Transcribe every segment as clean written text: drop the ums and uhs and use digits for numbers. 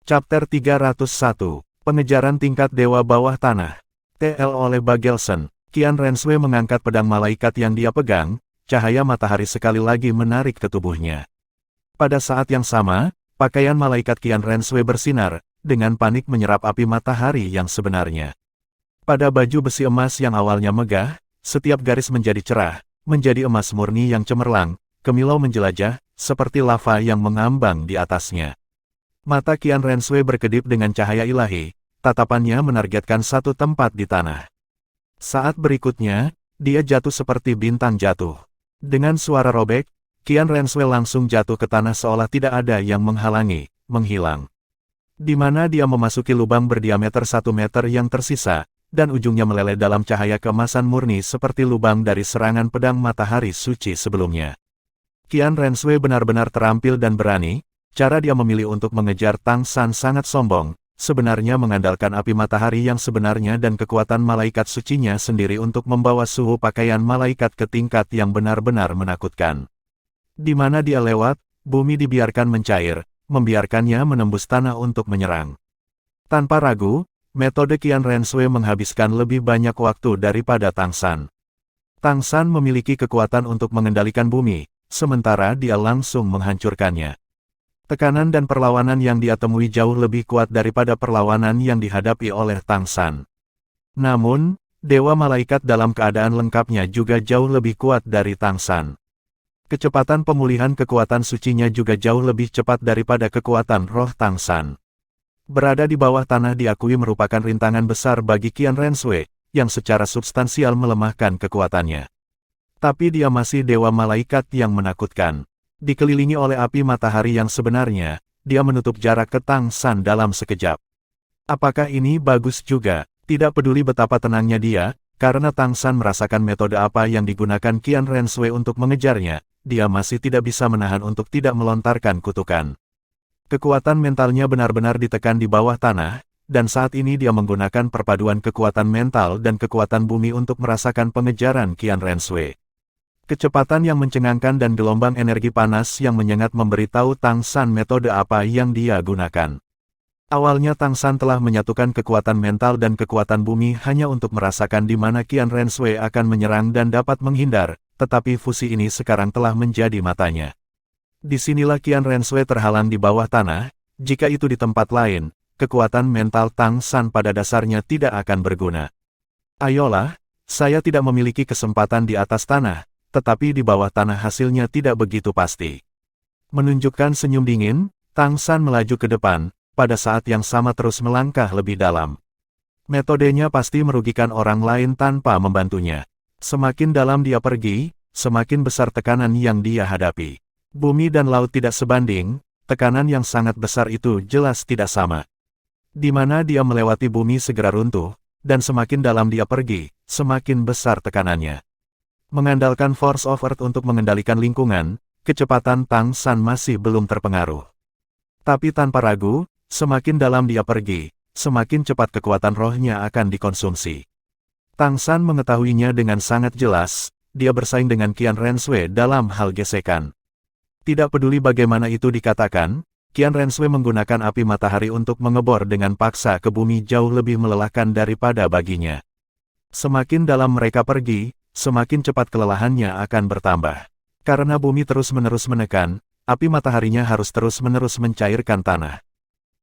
Chapter 301, Pengejaran Tingkat Dewa Bawah Tanah. TL oleh Bagelson, Qian Renshui mengangkat pedang malaikat yang dia pegang, cahaya matahari sekali lagi menarik ke tubuhnya. Pada saat yang sama, pakaian malaikat Qian Renshui bersinar, dengan panik menyerap api matahari yang sebenarnya. Pada baju besi emas yang awalnya megah, setiap garis menjadi cerah, menjadi emas murni yang cemerlang, kemilau menjelajah, seperti lava yang mengambang di atasnya. Mata Qian Renshui berkedip dengan cahaya ilahi, tatapannya menargetkan satu tempat di tanah. Saat berikutnya, dia jatuh seperti bintang jatuh. Dengan suara robek, Qian Renshui langsung jatuh ke tanah seolah tidak ada yang menghalangi, menghilang. Di mana dia memasuki lubang berdiameter 1 meter yang tersisa, dan ujungnya meleleh dalam cahaya keemasan murni seperti lubang dari serangan pedang matahari suci sebelumnya. Qian Renshui benar-benar terampil dan berani. Cara dia memilih untuk mengejar Tang San sangat sombong, sebenarnya mengandalkan api matahari yang sebenarnya dan kekuatan malaikat sucinya sendiri untuk membawa suhu pakaian malaikat ke tingkat yang benar-benar menakutkan. Di mana dia lewat, bumi dibiarkan mencair, membiarkannya menembus tanah untuk menyerang. Tanpa ragu, metode Qian Renshui menghabiskan lebih banyak waktu daripada Tang San. Tang San memiliki kekuatan untuk mengendalikan bumi, sementara dia langsung menghancurkannya. Tekanan dan perlawanan yang dia temui jauh lebih kuat daripada perlawanan yang dihadapi oleh Tang San. Namun, Dewa Malaikat dalam keadaan lengkapnya juga jauh lebih kuat dari Tang San. Kecepatan pemulihan kekuatan sucinya juga jauh lebih cepat daripada kekuatan roh Tang San. Berada di bawah tanah diakui merupakan rintangan besar bagi Qian Renshui, yang secara substansial melemahkan kekuatannya. Tapi dia masih Dewa Malaikat yang menakutkan. Dikelilingi oleh api matahari yang sebenarnya, dia menutup jarak ke Tang San dalam sekejap. Apakah ini bagus juga? Tidak peduli betapa tenangnya dia, karena Tang San merasakan metode apa yang digunakan Qian Renshui untuk mengejarnya, dia masih tidak bisa menahan untuk tidak melontarkan kutukan. Kekuatan mentalnya benar-benar ditekan di bawah tanah, dan saat ini dia menggunakan perpaduan kekuatan mental dan kekuatan bumi untuk merasakan pengejaran Qian Renshui. Kecepatan yang mencengangkan dan gelombang energi panas yang menyengat memberitahu Tang San metode apa yang dia gunakan. Awalnya Tang San telah menyatukan kekuatan mental dan kekuatan bumi hanya untuk merasakan di mana Qian Renshui akan menyerang dan dapat menghindar, tetapi fusi ini sekarang telah menjadi matanya. Disinilah Qian Renshui terhalang di bawah tanah, jika itu di tempat lain, kekuatan mental Tang San pada dasarnya tidak akan berguna. Ayolah, saya tidak memiliki kesempatan di atas tanah, tetapi di bawah tanah hasilnya tidak begitu pasti. Menunjukkan senyum dingin, Tang San melaju ke depan, pada saat yang sama terus melangkah lebih dalam. Metodenya pasti merugikan orang lain tanpa membantunya. Semakin dalam dia pergi, semakin besar tekanan yang dia hadapi. Bumi dan laut tidak sebanding, tekanan yang sangat besar itu jelas tidak sama. Di mana dia melewati bumi segera runtuh, dan semakin dalam dia pergi, semakin besar tekanannya. Mengandalkan Force of Earth untuk mengendalikan lingkungan, kecepatan Tang San masih belum terpengaruh. Tapi tanpa ragu, semakin dalam dia pergi, semakin cepat kekuatan rohnya akan dikonsumsi. Tang San mengetahuinya dengan sangat jelas, dia bersaing dengan Qian Renshui dalam hal gesekan. Tidak peduli bagaimana itu dikatakan, Qian Renshui menggunakan api matahari untuk mengebor dengan paksa ke bumi jauh lebih melelahkan daripada baginya. Semakin dalam mereka pergi, semakin cepat kelelahannya akan bertambah. Karena bumi terus-menerus menekan, api mataharinya harus terus-menerus mencairkan tanah.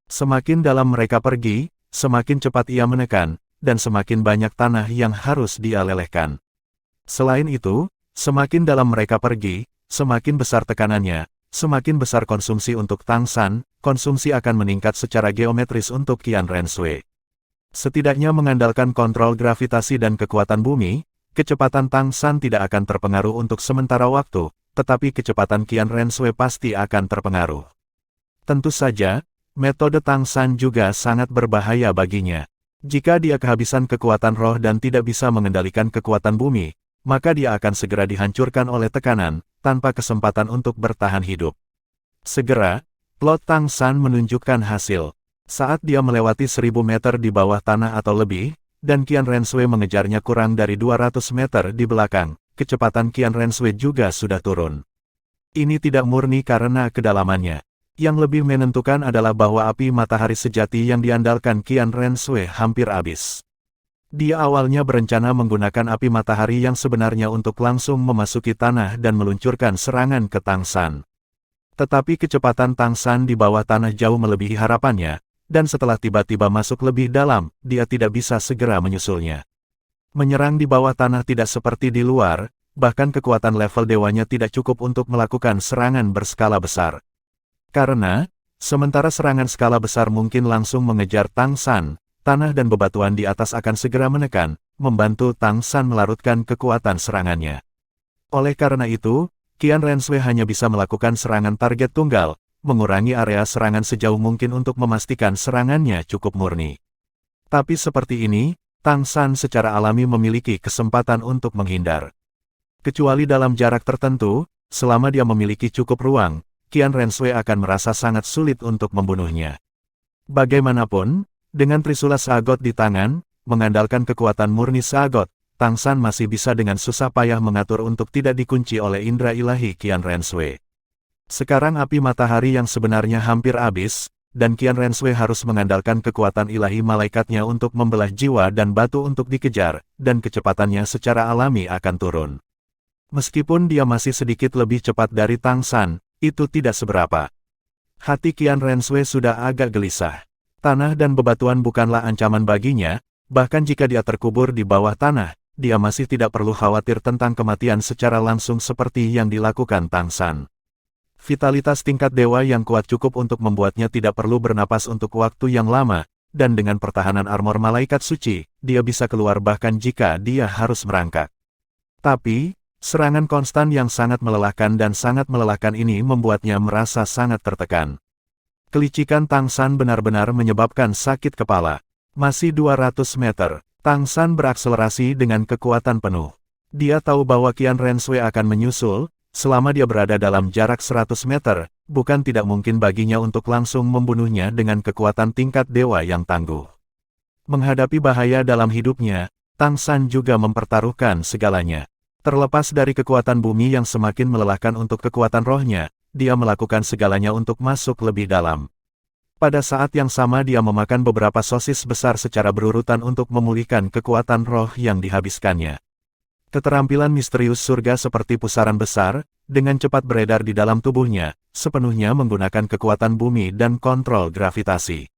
Semakin dalam mereka pergi, semakin cepat ia menekan, dan semakin banyak tanah yang harus dia lelehkan. Selain itu, semakin dalam mereka pergi, semakin besar tekanannya, semakin besar konsumsi untuk Tang San, konsumsi akan meningkat secara geometris untuk Qian Renshui. Setidaknya mengandalkan kontrol gravitasi dan kekuatan bumi, kecepatan Tang San tidak akan terpengaruh untuk sementara waktu, tetapi kecepatan Qian Renshui pasti akan terpengaruh. Tentu saja, metode Tang San juga sangat berbahaya baginya. Jika dia kehabisan kekuatan roh dan tidak bisa mengendalikan kekuatan bumi, maka dia akan segera dihancurkan oleh tekanan, tanpa kesempatan untuk bertahan hidup. Segera, plot Tang San menunjukkan hasil. Saat dia melewati 1000 meter di bawah tanah atau lebih, dan Qian Renshui mengejarnya kurang dari 200 meter di belakang, kecepatan Qian Renshui juga sudah turun. Ini tidak murni karena kedalamannya. Yang lebih menentukan adalah bahwa api matahari sejati yang diandalkan Qian Renshui hampir habis. Dia awalnya berencana menggunakan api matahari yang sebenarnya untuk langsung memasuki tanah dan meluncurkan serangan ke Tang San. Tetapi kecepatan Tang San di bawah tanah jauh melebihi harapannya, dan setelah tiba-tiba masuk lebih dalam, dia tidak bisa segera menyusulnya. Menyerang di bawah tanah tidak seperti di luar, bahkan kekuatan level dewanya tidak cukup untuk melakukan serangan berskala besar. Karena, sementara serangan skala besar mungkin langsung mengejar Tang San, tanah dan bebatuan di atas akan segera menekan, membantu Tang San melarutkan kekuatan serangannya. Oleh karena itu, Qian Renshui hanya bisa melakukan serangan target tunggal, mengurangi area serangan sejauh mungkin untuk memastikan serangannya cukup murni. Tapi seperti ini, Tang San secara alami memiliki kesempatan untuk menghindar. Kecuali dalam jarak tertentu, selama dia memiliki cukup ruang, Qian Renshui akan merasa sangat sulit untuk membunuhnya. Bagaimanapun, dengan Trisula Sagot di tangan, mengandalkan kekuatan murni Sagot, Tang San masih bisa dengan susah payah mengatur untuk tidak dikunci oleh indera ilahi Qian Renshui. Sekarang api matahari yang sebenarnya hampir habis, dan Qian Renshui harus mengandalkan kekuatan ilahi malaikatnya untuk membelah jiwa dan batu untuk dikejar, dan kecepatannya secara alami akan turun. Meskipun dia masih sedikit lebih cepat dari Tang San, itu tidak seberapa. Hati Qian Renshui sudah agak gelisah. Tanah dan bebatuan bukanlah ancaman baginya, bahkan jika dia terkubur di bawah tanah, dia masih tidak perlu khawatir tentang kematian secara langsung seperti yang dilakukan Tang San. Vitalitas tingkat dewa yang kuat cukup untuk membuatnya tidak perlu bernapas untuk waktu yang lama, dan dengan pertahanan armor malaikat suci, dia bisa keluar bahkan jika dia harus merangkak. Tapi, serangan konstan yang sangat melelahkan dan sangat melelahkan ini membuatnya merasa sangat tertekan. Kelicikan Tang San benar-benar menyebabkan sakit kepala. Masih 200 meter, Tang San berakselerasi dengan kekuatan penuh. Dia tahu bahwa Qian Renshui akan menyusul, selama dia berada dalam jarak 100 meter, bukan tidak mungkin baginya untuk langsung membunuhnya dengan kekuatan tingkat dewa yang tangguh. Menghadapi bahaya dalam hidupnya, Tang San juga mempertaruhkan segalanya. Terlepas dari kekuatan bumi yang semakin melelahkan untuk kekuatan rohnya, dia melakukan segalanya untuk masuk lebih dalam. Pada saat yang sama dia memakan beberapa sosis besar secara berurutan untuk memulihkan kekuatan roh yang dihabiskannya. Keterampilan misterius surga seperti pusaran besar, dengan cepat beredar di dalam tubuhnya, sepenuhnya menggunakan kekuatan bumi dan kontrol gravitasi.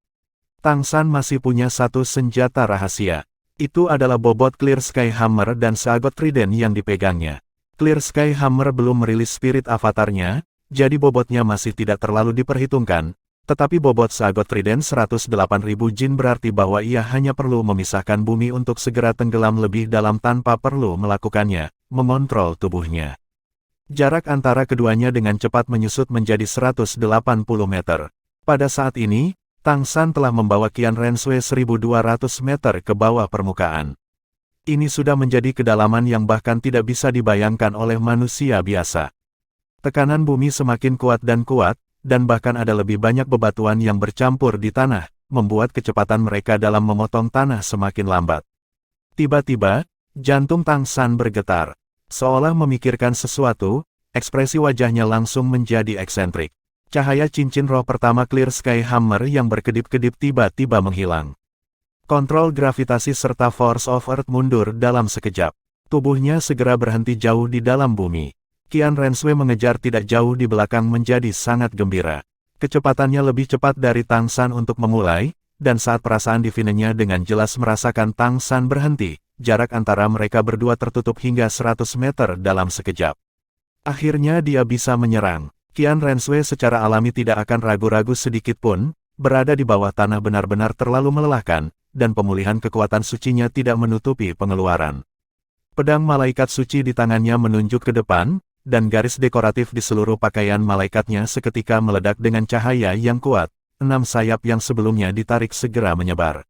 Tang San masih punya satu senjata rahasia. Itu adalah bobot Clear Sky Hammer dan Sagot Trident yang dipegangnya. Clear Sky Hammer belum merilis spirit avatarnya, jadi bobotnya masih tidak terlalu diperhitungkan, tetapi bobot Sagot Trident 108.000 jin berarti bahwa ia hanya perlu memisahkan bumi untuk segera tenggelam lebih dalam tanpa perlu melakukannya, mengontrol tubuhnya. Jarak antara keduanya dengan cepat menyusut menjadi 180 meter. Pada saat ini, Tang San telah membawa Qian Renshui 1.200 meter ke bawah permukaan. Ini sudah menjadi kedalaman yang bahkan tidak bisa dibayangkan oleh manusia biasa. Tekanan bumi semakin kuat, dan bahkan ada lebih banyak bebatuan yang bercampur di tanah, membuat kecepatan mereka dalam memotong tanah semakin lambat. Tiba-tiba, jantung Tang San bergetar. Seolah memikirkan sesuatu, ekspresi wajahnya langsung menjadi eksentrik. Cahaya cincin roh pertama Clear Sky Hammer yang berkedip-kedip tiba-tiba menghilang. Kontrol gravitasi serta Force of Earth mundur dalam sekejap. Tubuhnya segera berhenti jauh di dalam bumi. Qian Renshui mengejar tidak jauh di belakang menjadi sangat gembira. Kecepatannya lebih cepat dari Tang San untuk memulai, dan saat perasaan divinenya dengan jelas merasakan Tang San berhenti, jarak antara mereka berdua tertutup hingga 100 meter dalam sekejap. Akhirnya dia bisa menyerang. Qian Renshui secara alami tidak akan ragu-ragu sedikit pun, berada di bawah tanah benar-benar terlalu melelahkan, dan pemulihan kekuatan sucinya tidak menutupi pengeluaran. Pedang malaikat suci di tangannya menunjuk ke depan, dan garis dekoratif di seluruh pakaian malaikatnya seketika meledak dengan cahaya yang kuat, 6 sayap yang sebelumnya ditarik segera menyebar.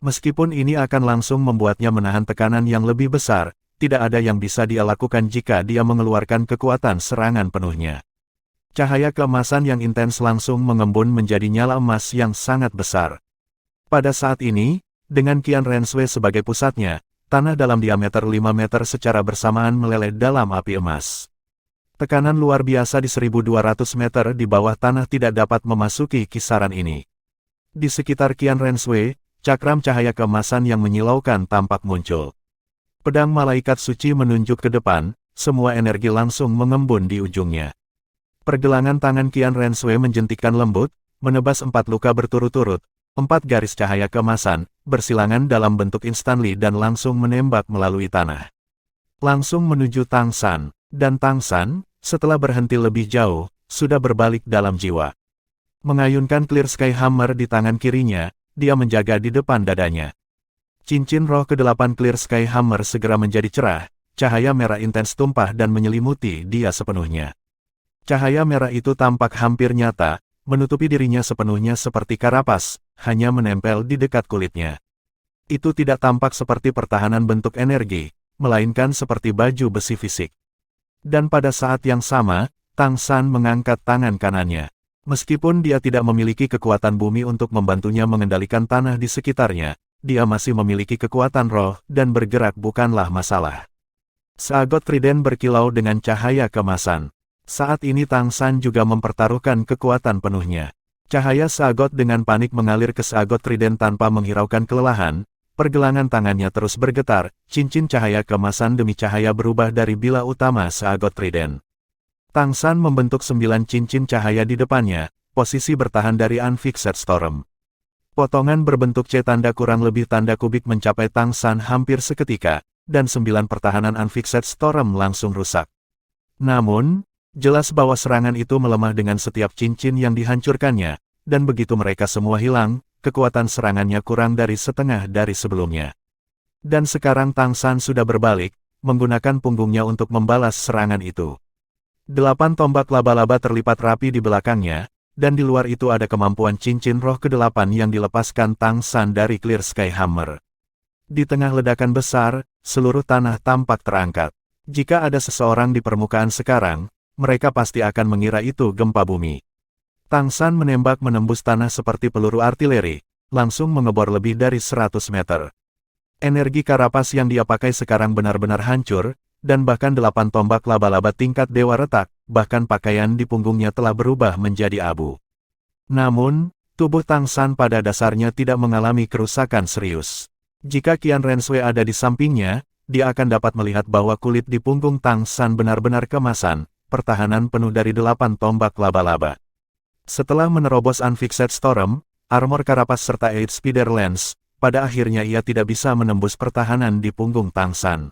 Meskipun ini akan langsung membuatnya menahan tekanan yang lebih besar, tidak ada yang bisa dia lakukan jika dia mengeluarkan kekuatan serangan penuhnya. Cahaya keemasan yang intens langsung mengembun menjadi nyala emas yang sangat besar. Pada saat ini, dengan Qian Renshui sebagai pusatnya, tanah dalam diameter 5 meter secara bersamaan meleleh dalam api emas. Tekanan luar biasa di 1200 meter di bawah tanah tidak dapat memasuki kisaran ini. Di sekitar Qian Renshui, cakram cahaya keemasan yang menyilaukan tampak muncul. Pedang malaikat suci menunjuk ke depan, semua energi langsung mengembun di ujungnya. Pergelangan tangan Qian Renshui menjentikkan lembut, menebas 4 luka berturut-turut, 4 garis cahaya keemasan, bersilangan dalam bentuk instantly dan langsung menembak melalui tanah. Langsung menuju Tang San, dan Tang San, setelah berhenti lebih jauh, sudah berbalik dalam jiwa. Mengayunkan Clear Sky Hammer di tangan kirinya, dia menjaga di depan dadanya. Cincin roh ke-8 Clear Sky Hammer segera menjadi cerah, cahaya merah intens tumpah dan menyelimuti dia sepenuhnya. Cahaya merah itu tampak hampir nyata, menutupi dirinya sepenuhnya seperti karapas, hanya menempel di dekat kulitnya. Itu tidak tampak seperti pertahanan bentuk energi, melainkan seperti baju besi fisik. Dan pada saat yang sama, Tang San mengangkat tangan kanannya. Meskipun dia tidak memiliki kekuatan bumi untuk membantunya mengendalikan tanah di sekitarnya, dia masih memiliki kekuatan roh dan bergerak bukanlah masalah. Seagot trident berkilau dengan cahaya keemasan. Saat ini Tang San juga mempertaruhkan kekuatan penuhnya. Cahaya seagot dengan panik mengalir ke seagot trident tanpa menghiraukan kelelahan. Pergelangan tangannya terus bergetar, cincin cahaya keemasan demi cahaya berubah dari bila utama seagot trident. Tang San membentuk 9 cincin cahaya di depannya, posisi bertahan dari Unfixed Storm. Potongan berbentuk C tanda kurang lebih tanda kubik mencapai Tang San hampir seketika, dan 9 pertahanan Unfixed Storm langsung rusak. Namun, jelas bahwa serangan itu melemah dengan setiap cincin yang dihancurkannya, dan begitu mereka semua hilang, kekuatan serangannya kurang dari setengah dari sebelumnya. Dan sekarang Tang San sudah berbalik, menggunakan punggungnya untuk membalas serangan itu. 8 tombak laba-laba terlipat rapi di belakangnya, dan di luar itu ada kemampuan cincin roh ke-8 yang dilepaskan Tang San dari Clear Sky Hammer. Di tengah ledakan besar, seluruh tanah tampak terangkat. Jika ada seseorang di permukaan sekarang, mereka pasti akan mengira itu gempa bumi. Tang San menembak menembus tanah seperti peluru artileri, langsung mengebor lebih dari 100 meter. Energi karapas yang dia pakai sekarang benar-benar hancur, dan bahkan 8 tombak laba-laba tingkat dewa retak, bahkan pakaian di punggungnya telah berubah menjadi abu. Namun, tubuh Tang San pada dasarnya tidak mengalami kerusakan serius. Jika Qian Renshui ada di sampingnya, dia akan dapat melihat bahwa kulit di punggung Tang San benar-benar keemasan, pertahanan penuh dari 8 tombak laba-laba. Setelah menerobos Unfixed Storm, armor karapas serta 8 Spider Lens, pada akhirnya ia tidak bisa menembus pertahanan di punggung Tang San.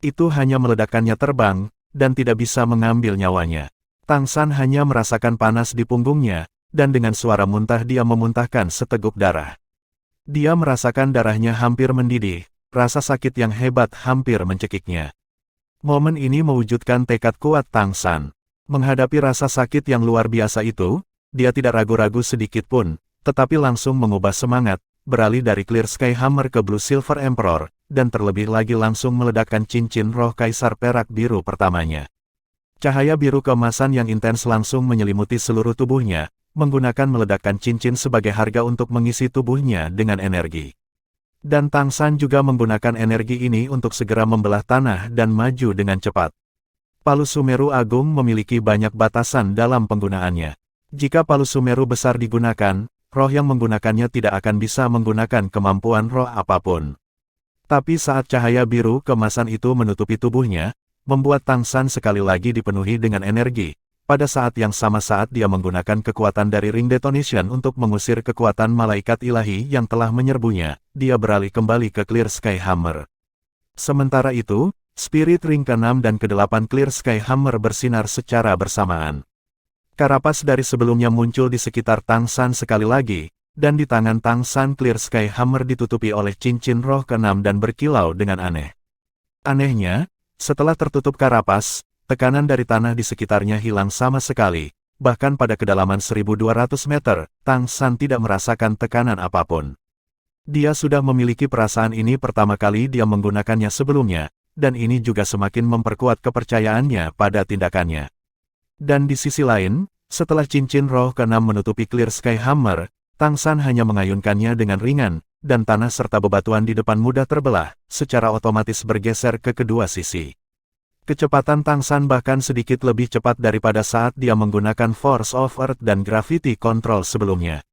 Itu hanya meledakkannya terbang, dan tidak bisa mengambil nyawanya. Tang San hanya merasakan panas di punggungnya, dan dengan suara muntah dia memuntahkan seteguk darah. Dia merasakan darahnya hampir mendidih, rasa sakit yang hebat hampir mencekiknya. Momen ini mewujudkan tekad kuat Tang San. Menghadapi rasa sakit yang luar biasa itu, dia tidak ragu-ragu sedikit pun, tetapi langsung mengubah semangat, beralih dari Clear Sky Hammer ke Blue Silver Emperor, dan terlebih lagi langsung meledakkan cincin roh Kaisar Perak Biru pertamanya. Cahaya biru keemasan yang intens langsung menyelimuti seluruh tubuhnya, menggunakan meledakkan cincin sebagai harga untuk mengisi tubuhnya dengan energi. Dan Tang San juga menggunakan energi ini untuk segera membelah tanah dan maju dengan cepat. Palu Sumeru Agung memiliki banyak batasan dalam penggunaannya. Jika palu Sumeru besar digunakan, roh yang menggunakannya tidak akan bisa menggunakan kemampuan roh apapun. Tapi saat cahaya biru keemasan itu menutupi tubuhnya, membuat Tang San sekali lagi dipenuhi dengan energi. Pada saat yang sama saat dia menggunakan kekuatan dari Ring Detonation untuk mengusir kekuatan malaikat ilahi yang telah menyerbunya, dia beralih kembali ke Clear Sky Hammer. Sementara itu, Spirit Ring ke-6 dan ke-8 Clear Sky Hammer bersinar secara bersamaan. Karapas dari sebelumnya muncul di sekitar Tang San sekali lagi, dan di tangan Tang San Clear Sky Hammer ditutupi oleh cincin roh ke-6 dan berkilau dengan aneh. Anehnya, setelah tertutup karapas, tekanan dari tanah di sekitarnya hilang sama sekali, bahkan pada kedalaman 1200 meter, Tang San tidak merasakan tekanan apapun. Dia sudah memiliki perasaan ini pertama kali dia menggunakannya sebelumnya, dan ini juga semakin memperkuat kepercayaannya pada tindakannya. Dan di sisi lain, setelah cincin roh ke-6 menutupi Clear Sky Hammer, Tang San hanya mengayunkannya dengan ringan, dan tanah serta bebatuan di depan mudah terbelah, secara otomatis bergeser ke kedua sisi. Kecepatan Tang San bahkan sedikit lebih cepat daripada saat dia menggunakan Force of Earth dan Gravity Control sebelumnya.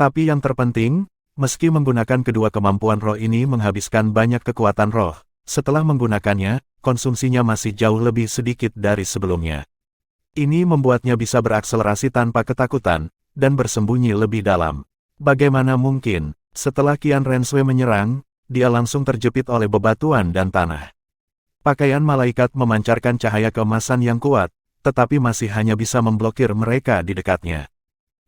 Tapi yang terpenting, meski menggunakan kedua kemampuan roh ini menghabiskan banyak kekuatan roh, setelah menggunakannya, konsumsinya masih jauh lebih sedikit dari sebelumnya. Ini membuatnya bisa berakselerasi tanpa ketakutan, dan bersembunyi lebih dalam. Bagaimana mungkin, setelah Qian Renshui menyerang, dia langsung terjepit oleh bebatuan dan tanah. Pakaian malaikat memancarkan cahaya keemasan yang kuat, tetapi masih hanya bisa memblokir mereka di dekatnya.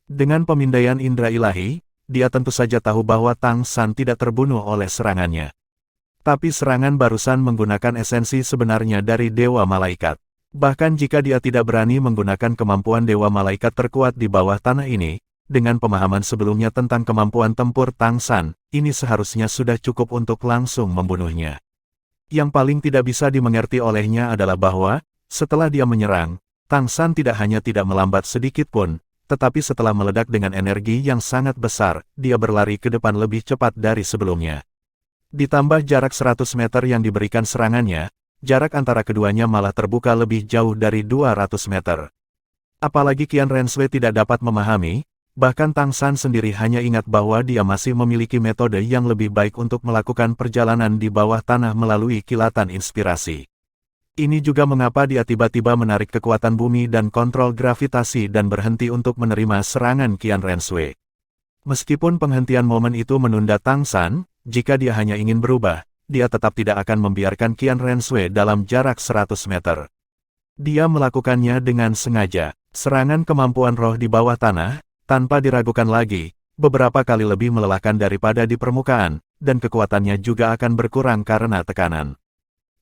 Dengan pemindaian indera ilahi, dia tentu saja tahu bahwa Tang San tidak terbunuh oleh serangannya. Tapi serangan barusan menggunakan esensi sebenarnya dari Dewa Malaikat. Bahkan jika dia tidak berani menggunakan kemampuan Dewa Malaikat terkuat di bawah tanah ini, dengan pemahaman sebelumnya tentang kemampuan tempur Tang San, ini seharusnya sudah cukup untuk langsung membunuhnya. Yang paling tidak bisa dimengerti olehnya adalah bahwa, setelah dia menyerang, Tang San tidak hanya tidak melambat sedikit pun, tetapi setelah meledak dengan energi yang sangat besar, dia berlari ke depan lebih cepat dari sebelumnya. Ditambah jarak 100 meter yang diberikan serangannya, jarak antara keduanya malah terbuka lebih jauh dari 200 meter. Apalagi Qian Renshui tidak dapat memahami, bahkan Tang San sendiri hanya ingat bahwa dia masih memiliki metode yang lebih baik untuk melakukan perjalanan di bawah tanah melalui kilatan inspirasi. Ini juga mengapa dia tiba-tiba menarik kekuatan bumi dan kontrol gravitasi dan berhenti untuk menerima serangan Qian Renshui. Meskipun penghentian momen itu menunda Tang San, jika dia hanya ingin berubah, dia tetap tidak akan membiarkan Qian Renshui dalam jarak 100 meter. Dia melakukannya dengan sengaja. Serangan kemampuan roh di bawah tanah, tanpa diragukan lagi, beberapa kali lebih melelahkan daripada di permukaan, dan kekuatannya juga akan berkurang karena tekanan.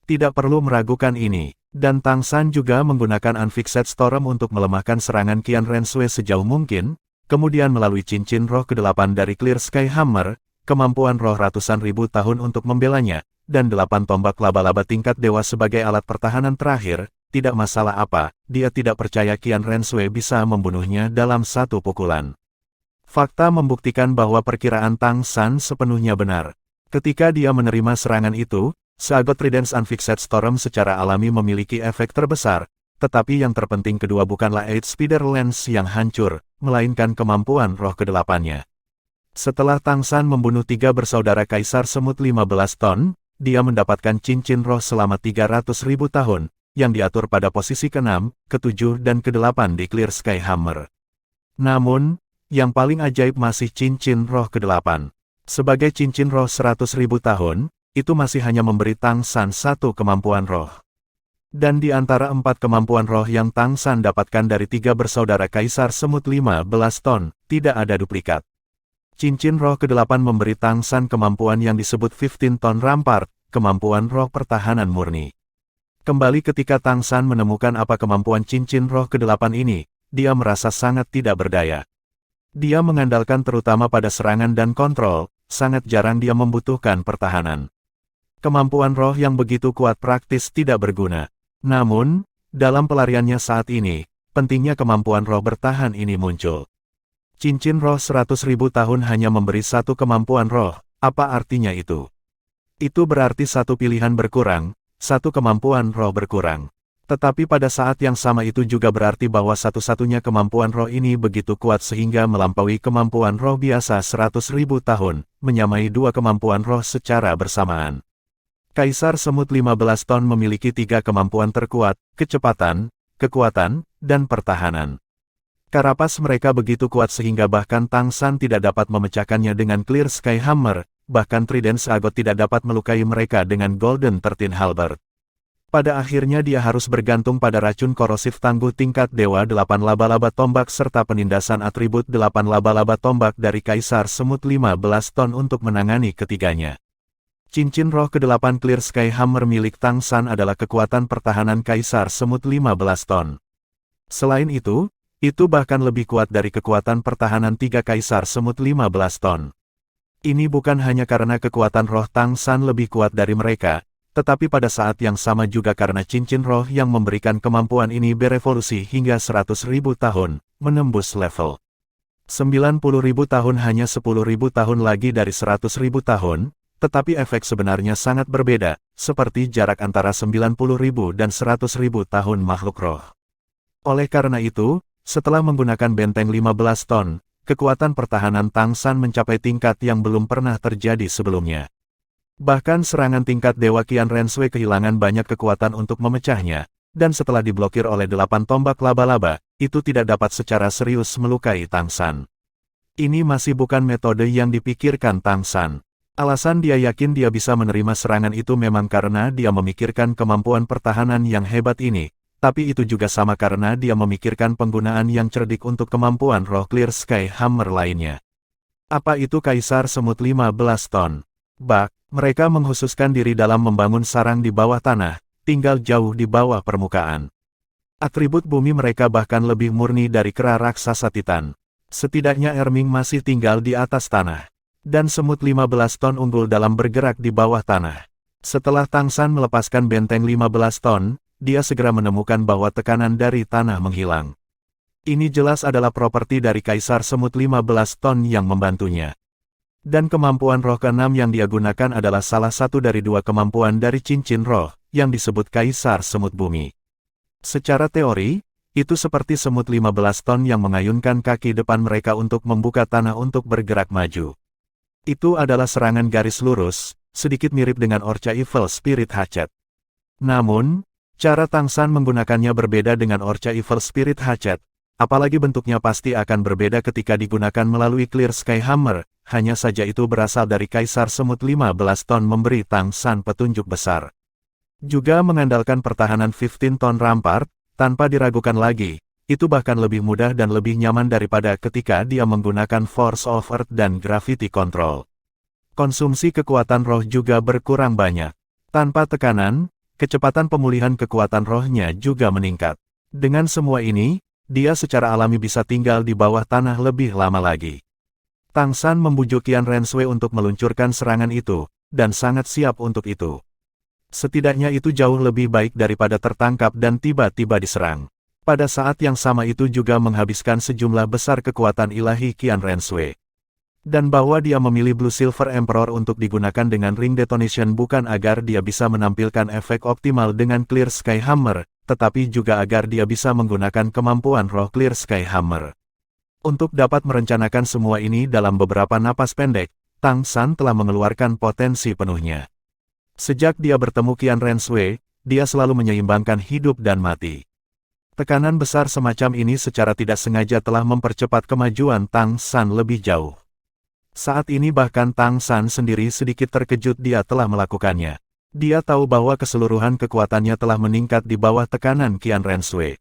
Tidak perlu meragukan ini, dan Tang San juga menggunakan Unfixed Storm untuk melemahkan serangan Qian Renshui sejauh mungkin, kemudian melalui cincin roh ke-8 dari Clear Sky Hammer, kemampuan roh ratusan ribu tahun untuk membelanya, dan 8 tombak laba-laba tingkat dewa sebagai alat pertahanan terakhir. Tidak masalah apa, dia tidak percaya Qian Renshui bisa membunuhnya dalam satu pukulan. Fakta membuktikan bahwa perkiraan Tang San sepenuhnya benar. Ketika dia menerima serangan itu, seagot Trident's Unfixed Storm secara alami memiliki efek terbesar, tetapi yang terpenting kedua bukanlah Eight Spider Lens yang hancur, melainkan kemampuan roh ke-8-nya. Setelah Tang San membunuh 3 bersaudara Kaisar Semut 15 ton, dia mendapatkan cincin roh selama 300.000 tahun, yang diatur pada posisi ke-6, ke-7 dan ke-8 di Clear Sky Hammer. Namun, yang paling ajaib masih cincin roh ke-8. Sebagai cincin roh 100.000 tahun, itu masih hanya memberi Tang San 1 kemampuan roh. Dan di antara 4 kemampuan roh yang Tang San dapatkan dari 3 bersaudara Kaisar Semut 15 ton, tidak ada duplikat. Cincin roh ke-8 memberi Tang San kemampuan yang disebut 15 ton Rampart, kemampuan roh pertahanan murni. Kembali ketika Tang San menemukan apa kemampuan cincin roh ke-8 ini, dia merasa sangat tidak berdaya. Dia mengandalkan terutama pada serangan dan kontrol, sangat jarang dia membutuhkan pertahanan. Kemampuan roh yang begitu kuat praktis tidak berguna. Namun, dalam pelariannya saat ini, pentingnya kemampuan roh bertahan ini muncul. Cincin roh 100.000 tahun hanya memberi 1 kemampuan roh, apa artinya itu? Itu berarti 1 pilihan berkurang, 1 kemampuan roh berkurang. Tetapi pada saat yang sama itu juga berarti bahwa satu-satunya kemampuan roh ini begitu kuat sehingga melampaui kemampuan roh biasa 100.000 tahun, menyamai 2 kemampuan roh secara bersamaan. Kaisar Semut 15 ton memiliki 3 kemampuan terkuat, kecepatan, kekuatan, dan pertahanan. Karapas mereka begitu kuat sehingga bahkan Tang San tidak dapat memecahkannya dengan Clear Sky Hammer, bahkan Trident Sagot tidak dapat melukai mereka dengan Golden 13 Halberd. Pada akhirnya dia harus bergantung pada racun korosif tangguh tingkat dewa 8 laba-laba tombak serta penindasan atribut 8 laba-laba tombak dari Kaisar Semut 15 ton untuk menangani ketiganya. Cincin roh ke-8 Clear Sky Hammer milik Tang San adalah kekuatan pertahanan Kaisar Semut 15 ton. Selain itu bahkan lebih kuat dari kekuatan pertahanan 3 Kaisar Semut 15 ton. Ini bukan hanya karena kekuatan roh Tang San lebih kuat dari mereka, tetapi pada saat yang sama juga karena cincin roh yang memberikan kemampuan ini berevolusi hingga 100.000 tahun, menembus level 90.000 tahun hanya 10.000 tahun lagi dari 100.000 tahun, tetapi efek sebenarnya sangat berbeda, seperti jarak antara 90.000 dan 100.000 tahun makhluk roh. Oleh karena itu, setelah menggunakan benteng 15 ton, kekuatan pertahanan Tang San mencapai tingkat yang belum pernah terjadi sebelumnya. Bahkan serangan tingkat Dewa Qian Renshui kehilangan banyak kekuatan untuk memecahnya, dan setelah diblokir oleh 8 tombak laba-laba, itu tidak dapat secara serius melukai Tang San. Ini masih bukan metode yang dipikirkan Tang San. Alasan dia yakin dia bisa menerima serangan itu memang karena dia memikirkan kemampuan pertahanan yang hebat ini, tapi itu juga sama karena dia memikirkan penggunaan yang cerdik untuk kemampuan roh Clear Sky Hammer lainnya. Apa itu Kaisar Semut 15 ton? Mereka menghususkan diri dalam membangun sarang di bawah tanah, tinggal jauh di bawah permukaan. Atribut bumi mereka bahkan lebih murni dari kera raksasa Titan. Setidaknya Erming masih tinggal di atas tanah. Dan semut 15 ton unggul dalam bergerak di bawah tanah. Setelah Tang San melepaskan benteng 15 ton, dia segera menemukan bahwa tekanan dari tanah menghilang. Ini jelas adalah properti dari Kaisar Semut 15 ton yang membantunya. Dan kemampuan roh ke-6 yang dia gunakan adalah salah satu dari 2 kemampuan dari cincin roh, yang disebut Kaisar Semut Bumi. Secara teori, itu seperti semut 15 ton yang mengayunkan kaki depan mereka untuk membuka tanah untuk bergerak maju. Itu adalah serangan garis lurus, sedikit mirip dengan Orca Evil Spirit Hatchet. Namun, cara Tang San menggunakannya berbeda dengan Orca Evil Spirit Hatchet, apalagi bentuknya pasti akan berbeda ketika digunakan melalui Clear Sky Hammer, hanya saja itu berasal dari Kaisar Semut 15 ton memberi Tang San petunjuk besar. Juga mengandalkan pertahanan 15 ton Rampart, tanpa diragukan lagi. Itu bahkan lebih mudah dan lebih nyaman daripada ketika dia menggunakan Force of Earth dan Gravity Control. Konsumsi kekuatan roh juga berkurang banyak. Tanpa tekanan, kecepatan pemulihan kekuatan rohnya juga meningkat. Dengan semua ini, dia secara alami bisa tinggal di bawah tanah lebih lama lagi. Tang San membujuk Qian Renshui untuk meluncurkan serangan itu, dan sangat siap untuk itu. Setidaknya itu jauh lebih baik daripada tertangkap dan tiba-tiba diserang. Pada saat yang sama itu juga menghabiskan sejumlah besar kekuatan ilahi Qian Renshui. Dan bahwa dia memilih Blue Silver Emperor untuk digunakan dengan Ring Detonation bukan agar dia bisa menampilkan efek optimal dengan Clear Sky Hammer, tetapi juga agar dia bisa menggunakan kemampuan roh Clear Sky Hammer. Untuk dapat merencanakan semua ini dalam beberapa napas pendek, Tang San telah mengeluarkan potensi penuhnya. Sejak dia bertemu Qian Renshui, dia selalu menyeimbangkan hidup dan mati. Tekanan besar semacam ini secara tidak sengaja telah mempercepat kemajuan Tang San lebih jauh. Saat ini bahkan Tang San sendiri sedikit terkejut dia telah melakukannya. Dia tahu bahwa keseluruhan kekuatannya telah meningkat di bawah tekanan Qian Renshui.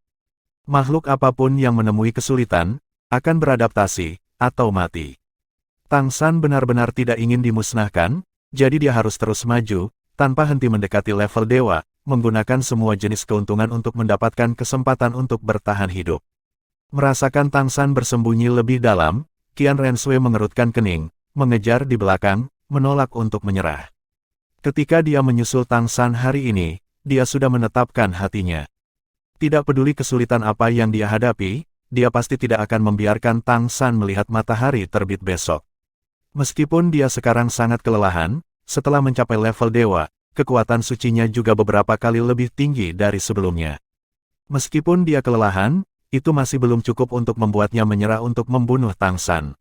Makhluk apapun yang menemui kesulitan, akan beradaptasi, atau mati. Tang San benar-benar tidak ingin dimusnahkan, jadi dia harus terus maju, tanpa henti mendekati level dewa, menggunakan semua jenis keuntungan untuk mendapatkan kesempatan untuk bertahan hidup. Merasakan Tang San bersembunyi lebih dalam, Qian Renshui mengerutkan kening, mengejar di belakang, menolak untuk menyerah. Ketika dia menyusul Tang San hari ini, dia sudah menetapkan hatinya. Tidak peduli kesulitan apa yang dia hadapi, dia pasti tidak akan membiarkan Tang San melihat matahari terbit besok. Meskipun dia sekarang sangat kelelahan, setelah mencapai level dewa, kekuatan sucinya juga beberapa kali lebih tinggi dari sebelumnya. Meskipun dia kelelahan, itu masih belum cukup untuk membuatnya menyerah untuk membunuh Tang San.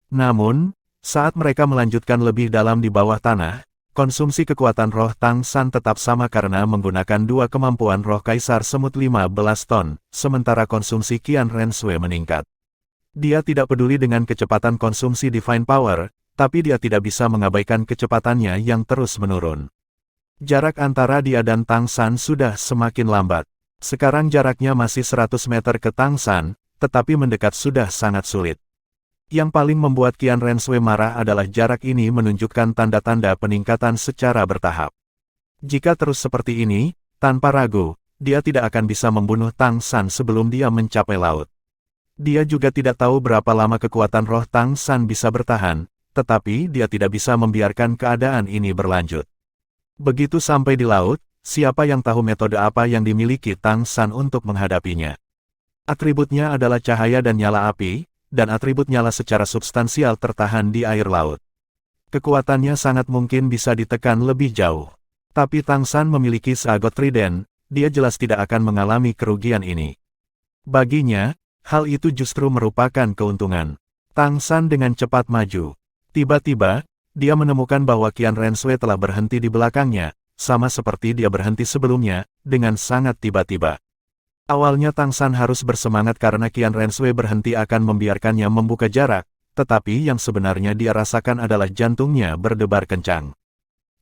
Namun, saat mereka melanjutkan lebih dalam di bawah tanah, konsumsi kekuatan roh Tang San tetap sama karena menggunakan 2 kemampuan roh Kaisar Semut 15 ton, sementara konsumsi Qian Renshui meningkat. Dia tidak peduli dengan kecepatan konsumsi Divine Power, tapi dia tidak bisa mengabaikan kecepatannya yang terus menurun. Jarak antara dia dan Tang San sudah semakin lambat. Sekarang jaraknya masih 100 meter ke Tang San, tetapi mendekat sudah sangat sulit. Yang paling membuat Qian Renshui marah adalah jarak ini menunjukkan tanda-tanda peningkatan secara bertahap. Jika terus seperti ini, tanpa ragu, dia tidak akan bisa membunuh Tang San sebelum dia mencapai laut. Dia juga tidak tahu berapa lama kekuatan roh Tang San bisa bertahan, tetapi dia tidak bisa membiarkan keadaan ini berlanjut. Begitu sampai di laut, siapa yang tahu metode apa yang dimiliki Tang San untuk menghadapinya. Atributnya adalah cahaya dan nyala api, dan atribut nyala secara substansial tertahan di air laut. Kekuatannya sangat mungkin bisa ditekan lebih jauh. Tapi Tang San memiliki seagot trident, dia jelas tidak akan mengalami kerugian ini. Baginya, hal itu justru merupakan keuntungan. Tang San dengan cepat maju. Tiba-tiba, dia menemukan bahwa Qian Renshui telah berhenti di belakangnya, sama seperti dia berhenti sebelumnya, dengan sangat tiba-tiba. Awalnya Tang San harus bersemangat karena Qian Renshui berhenti akan membiarkannya membuka jarak, tetapi yang sebenarnya dia rasakan adalah jantungnya berdebar kencang.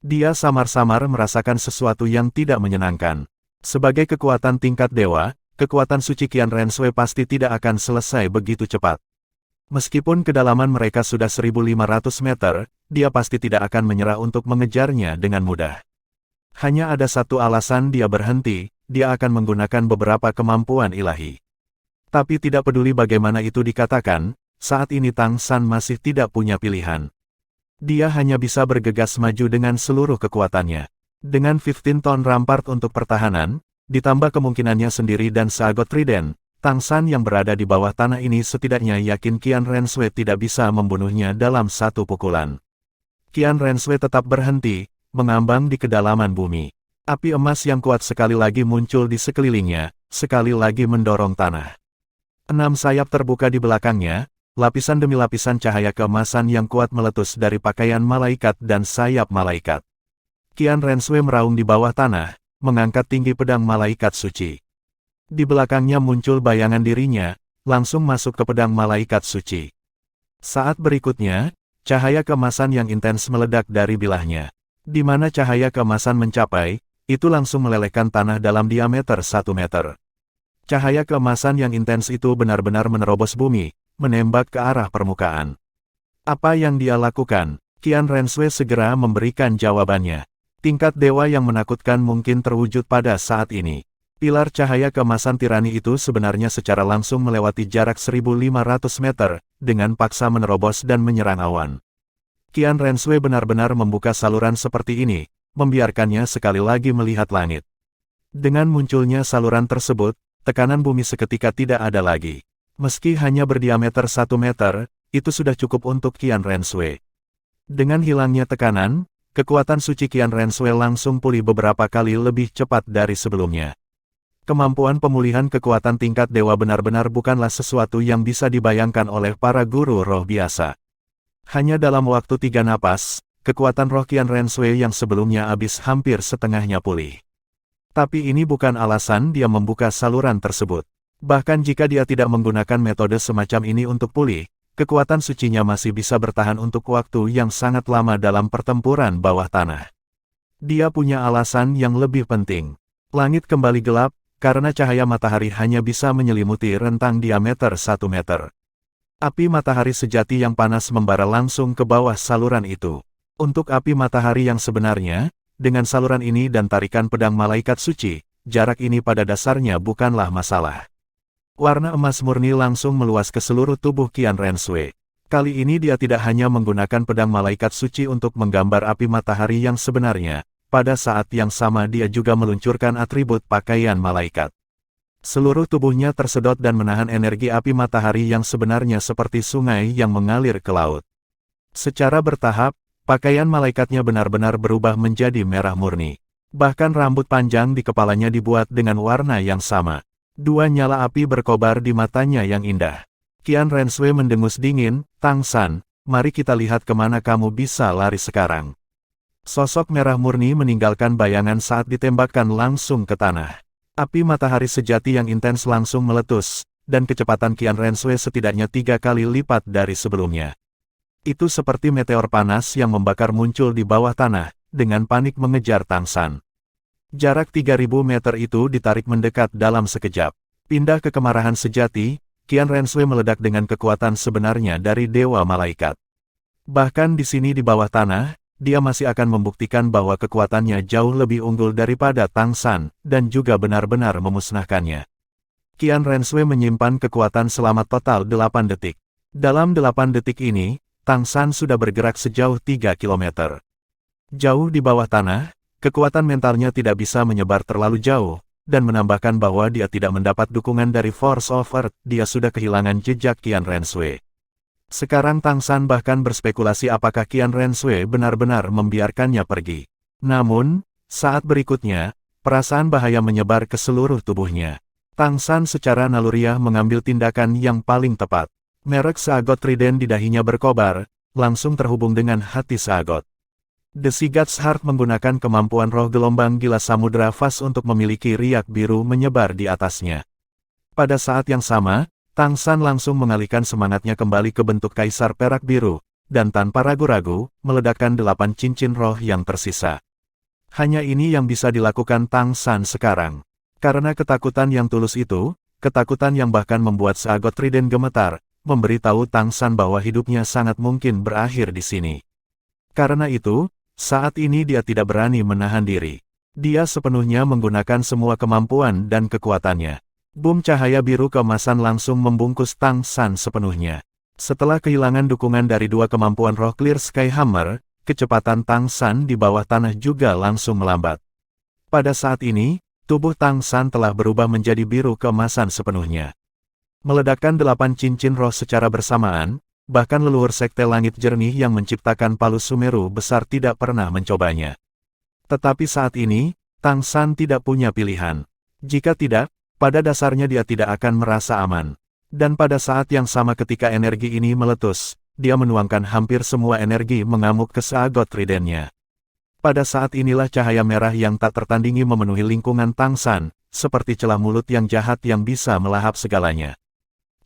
Dia samar-samar merasakan sesuatu yang tidak menyenangkan. Sebagai kekuatan tingkat dewa, kekuatan suci Qian Renshui pasti tidak akan selesai begitu cepat. Meskipun kedalaman mereka sudah 1.500 meter, dia pasti tidak akan menyerah untuk mengejarnya dengan mudah. Hanya ada satu alasan dia berhenti, dia akan menggunakan beberapa kemampuan ilahi. Tapi tidak peduli bagaimana itu dikatakan, saat ini Tang San masih tidak punya pilihan. Dia hanya bisa bergegas maju dengan seluruh kekuatannya. Dengan 15 ton rampart untuk pertahanan, ditambah kemungkinannya sendiri dan seagot trident, Tang San yang berada di bawah tanah ini setidaknya yakin Qian Renshui tidak bisa membunuhnya dalam satu pukulan. Qian Renshui tetap berhenti, mengambang di kedalaman bumi. Api emas yang kuat sekali lagi muncul di sekelilingnya, sekali lagi mendorong tanah. 6 sayap terbuka di belakangnya, lapisan demi lapisan cahaya keemasan yang kuat meletus dari pakaian malaikat dan sayap malaikat. Qian Renshui meraung di bawah tanah, mengangkat tinggi pedang malaikat suci. Di belakangnya muncul bayangan dirinya, langsung masuk ke pedang malaikat suci. Saat berikutnya, cahaya keemasan yang intens meledak dari bilahnya. Di mana cahaya keemasan mencapai, itu langsung melelehkan tanah dalam diameter 1 meter. Cahaya keemasan yang intens itu benar-benar menerobos bumi, menembak ke arah permukaan. Apa yang dia lakukan? Qian Renshui segera memberikan jawabannya. Tingkat dewa yang menakutkan mungkin terwujud pada saat ini. Pilar cahaya keemasan tirani itu sebenarnya secara langsung melewati jarak 1.500 meter, dengan paksa menerobos dan menyerang awan. Qian Renshui benar-benar membuka saluran seperti ini, membiarkannya sekali lagi melihat langit. Dengan munculnya saluran tersebut, tekanan bumi seketika tidak ada lagi. Meski hanya berdiameter 1 meter, itu sudah cukup untuk Qian Renshui. Dengan hilangnya tekanan, kekuatan suci Qian Renshui langsung pulih beberapa kali lebih cepat dari sebelumnya. Kemampuan pemulihan kekuatan tingkat dewa benar-benar bukanlah sesuatu yang bisa dibayangkan oleh para guru roh biasa. Hanya dalam waktu 3 napas, kekuatan roh Qian Renshui yang sebelumnya habis hampir setengahnya pulih. Tapi ini bukan alasan dia membuka saluran tersebut. Bahkan jika dia tidak menggunakan metode semacam ini untuk pulih, kekuatan sucinya masih bisa bertahan untuk waktu yang sangat lama dalam pertempuran bawah tanah. Dia punya alasan yang lebih penting. Langit kembali gelap, karena cahaya matahari hanya bisa menyelimuti rentang diameter 1 meter. Api matahari sejati yang panas membara langsung ke bawah saluran itu. Untuk api matahari yang sebenarnya, dengan saluran ini dan tarikan pedang malaikat suci, jarak ini pada dasarnya bukanlah masalah. Warna emas murni langsung meluas ke seluruh tubuh Qian Renshui. Kali ini dia tidak hanya menggunakan pedang malaikat suci untuk menggambar api matahari yang sebenarnya, pada saat yang sama dia juga meluncurkan atribut pakaian malaikat. Seluruh tubuhnya tersedot dan menahan energi api matahari yang sebenarnya seperti sungai yang mengalir ke laut. Secara bertahap, pakaian malaikatnya benar-benar berubah menjadi merah murni. Bahkan rambut panjang di kepalanya dibuat dengan warna yang sama. 2 nyala api berkobar di matanya yang indah. Qian Renshui mendengus dingin, "Tang San, mari kita lihat kemana kamu bisa lari sekarang." Sosok merah murni meninggalkan bayangan saat ditembakkan langsung ke tanah. Api matahari sejati yang intens langsung meletus, dan kecepatan Qian Renshui setidaknya 3 kali lipat dari sebelumnya. Itu seperti meteor panas yang membakar muncul di bawah tanah, dengan panik mengejar Tang San. Jarak 3.000 meter itu ditarik mendekat dalam sekejap. Pindah ke kemarahan sejati, Qian Renshui meledak dengan kekuatan sebenarnya dari Dewa Malaikat. Bahkan di sini di bawah tanah, dia masih akan membuktikan bahwa kekuatannya jauh lebih unggul daripada Tang San, dan juga benar-benar memusnahkannya. Qian Renshui menyimpan kekuatan selama total 8 detik. Dalam 8 detik ini, Tang San sudah bergerak sejauh 3 km. Jauh di bawah tanah, kekuatan mentalnya tidak bisa menyebar terlalu jauh, dan menambahkan bahwa dia tidak mendapat dukungan dari Force of Earth, dia sudah kehilangan jejak Qian Renshui. Sekarang Tang San bahkan berspekulasi apakah Qian Renshui benar-benar membiarkannya pergi. Namun, saat berikutnya, perasaan bahaya menyebar ke seluruh tubuhnya. Tang San secara naluriah mengambil tindakan yang paling tepat. Merek Seagot Trident di dahinya berkobar, langsung terhubung dengan hati Seagot. The Sigurd's Heart menggunakan kemampuan roh gelombang gila samudera Vas untuk memiliki riak biru menyebar di atasnya. Pada saat yang sama, Tang San langsung mengalihkan semangatnya kembali ke bentuk kaisar perak biru, dan tanpa ragu-ragu, meledakkan 8 cincin roh yang tersisa. Hanya ini yang bisa dilakukan Tang San sekarang. Karena ketakutan yang tulus itu, ketakutan yang bahkan membuat Seagot Trident gemetar, memberitahu Tang San bahwa hidupnya sangat mungkin berakhir di sini. Karena itu, saat ini dia tidak berani menahan diri. Dia sepenuhnya menggunakan semua kemampuan dan kekuatannya. Boom cahaya biru keemasan langsung membungkus Tang San sepenuhnya. Setelah kehilangan dukungan dari dua kemampuan roh Clear Sky Hammer, kecepatan Tang San di bawah tanah juga langsung melambat. Pada saat ini, tubuh Tang San telah berubah menjadi biru keemasan sepenuhnya. Meledakkan 8 cincin roh secara bersamaan, bahkan leluhur sekte langit jernih yang menciptakan Palus Sumeru besar tidak pernah mencobanya. Tetapi saat ini, Tang San tidak punya pilihan. Jika tidak, pada dasarnya dia tidak akan merasa aman. Dan pada saat yang sama ketika energi ini meletus, dia menuangkan hampir semua energi mengamuk ke Seagot Trident-nya. Pada saat inilah cahaya merah yang tak tertandingi memenuhi lingkungan Tang San, seperti celah mulut yang jahat yang bisa melahap segalanya.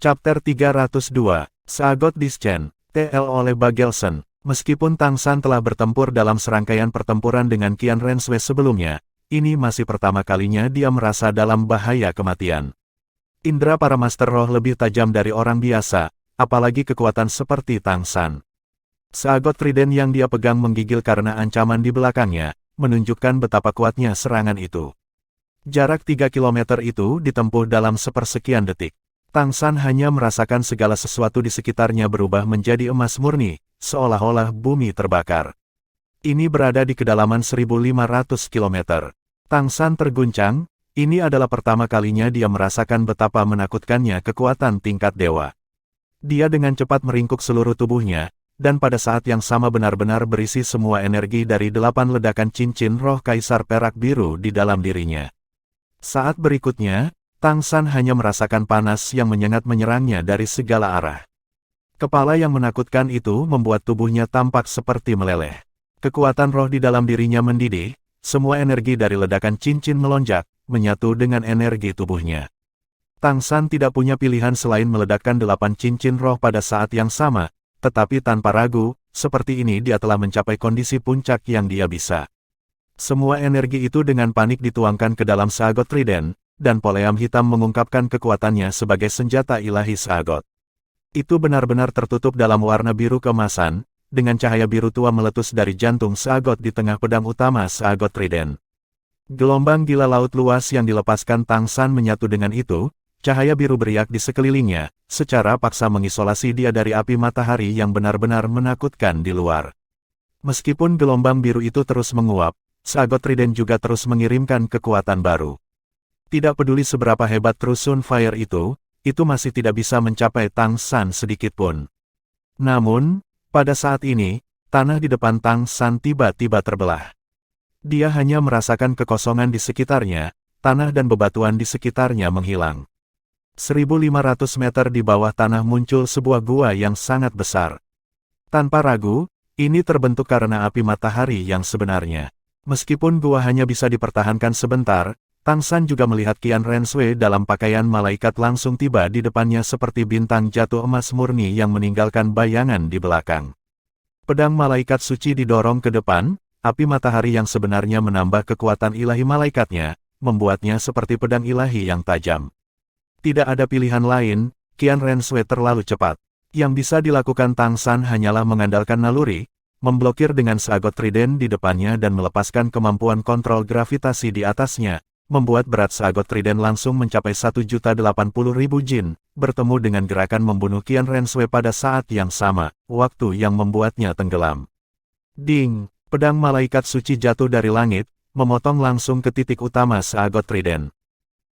Chapter 302, Seagot Discharge, TL oleh Bagelson. Meskipun Tang San telah bertempur dalam serangkaian pertempuran dengan Qian Renshui sebelumnya, ini masih pertama kalinya dia merasa dalam bahaya kematian. Indra para Master Roh lebih tajam dari orang biasa, apalagi kekuatan seperti Tang San. Seagot Trident yang dia pegang menggigil karena ancaman di belakangnya, menunjukkan betapa kuatnya serangan itu. Jarak 3 km itu ditempuh dalam sepersekian detik. Tang San hanya merasakan segala sesuatu di sekitarnya berubah menjadi emas murni, seolah-olah bumi terbakar. Ini berada di kedalaman 1.500 km. Tang San terguncang, ini adalah pertama kalinya dia merasakan betapa menakutkannya kekuatan tingkat dewa. Dia dengan cepat meringkuk seluruh tubuhnya, dan pada saat yang sama benar-benar berisi semua energi dari 8 ledakan cincin roh kaisar perak biru di dalam dirinya. Saat berikutnya, Tang San hanya merasakan panas yang menyengat menyerangnya dari segala arah. Kepala yang menakutkan itu membuat tubuhnya tampak seperti meleleh. Kekuatan roh di dalam dirinya mendidih, semua energi dari ledakan cincin melonjak, menyatu dengan energi tubuhnya. Tang San tidak punya pilihan selain meledakkan 8 cincin roh pada saat yang sama, tetapi tanpa ragu, seperti ini dia telah mencapai kondisi puncak yang dia bisa. Semua energi itu dengan panik dituangkan ke dalam Seagot Trident, dan poleam hitam mengungkapkan kekuatannya sebagai senjata ilahi Seagot. Itu benar-benar tertutup dalam warna biru keemasan, dengan cahaya biru tua meletus dari jantung Seagot di tengah pedang utama Seagot Trident. Gelombang gila laut luas yang dilepaskan Tang San menyatu dengan itu, cahaya biru beriak di sekelilingnya, secara paksa mengisolasi dia dari api matahari yang benar-benar menakutkan di luar. Meskipun gelombang biru itu terus menguap, Seagot Trident juga terus mengirimkan kekuatan baru. Tidak peduli seberapa hebat Trusun Fire itu masih tidak bisa mencapai Tang San sedikitpun. Namun, pada saat ini, tanah di depan Tang San tiba-tiba terbelah. Dia hanya merasakan kekosongan di sekitarnya, tanah dan bebatuan di sekitarnya menghilang. 1.500 meter di bawah tanah muncul sebuah gua yang sangat besar. Tanpa ragu, ini terbentuk karena api matahari yang sebenarnya. Meskipun gua hanya bisa dipertahankan sebentar, Tang San juga melihat Qian Renshui dalam pakaian malaikat langsung tiba di depannya seperti bintang jatuh emas murni yang meninggalkan bayangan di belakang. Pedang malaikat suci didorong ke depan, api matahari yang sebenarnya menambah kekuatan ilahi malaikatnya, membuatnya seperti pedang ilahi yang tajam. Tidak ada pilihan lain, Qian Renshui terlalu cepat. Yang bisa dilakukan Tang San hanyalah mengandalkan naluri, memblokir dengan Seagot Trident di depannya dan melepaskan kemampuan kontrol gravitasi di atasnya, membuat berat Seagot Trident langsung mencapai 1.080.000 jin, bertemu dengan gerakan membunuh Qian Renshui pada saat yang sama, waktu yang membuatnya tenggelam. Ding! Pedang malaikat suci jatuh dari langit, memotong langsung ke titik utama Seagot Trident.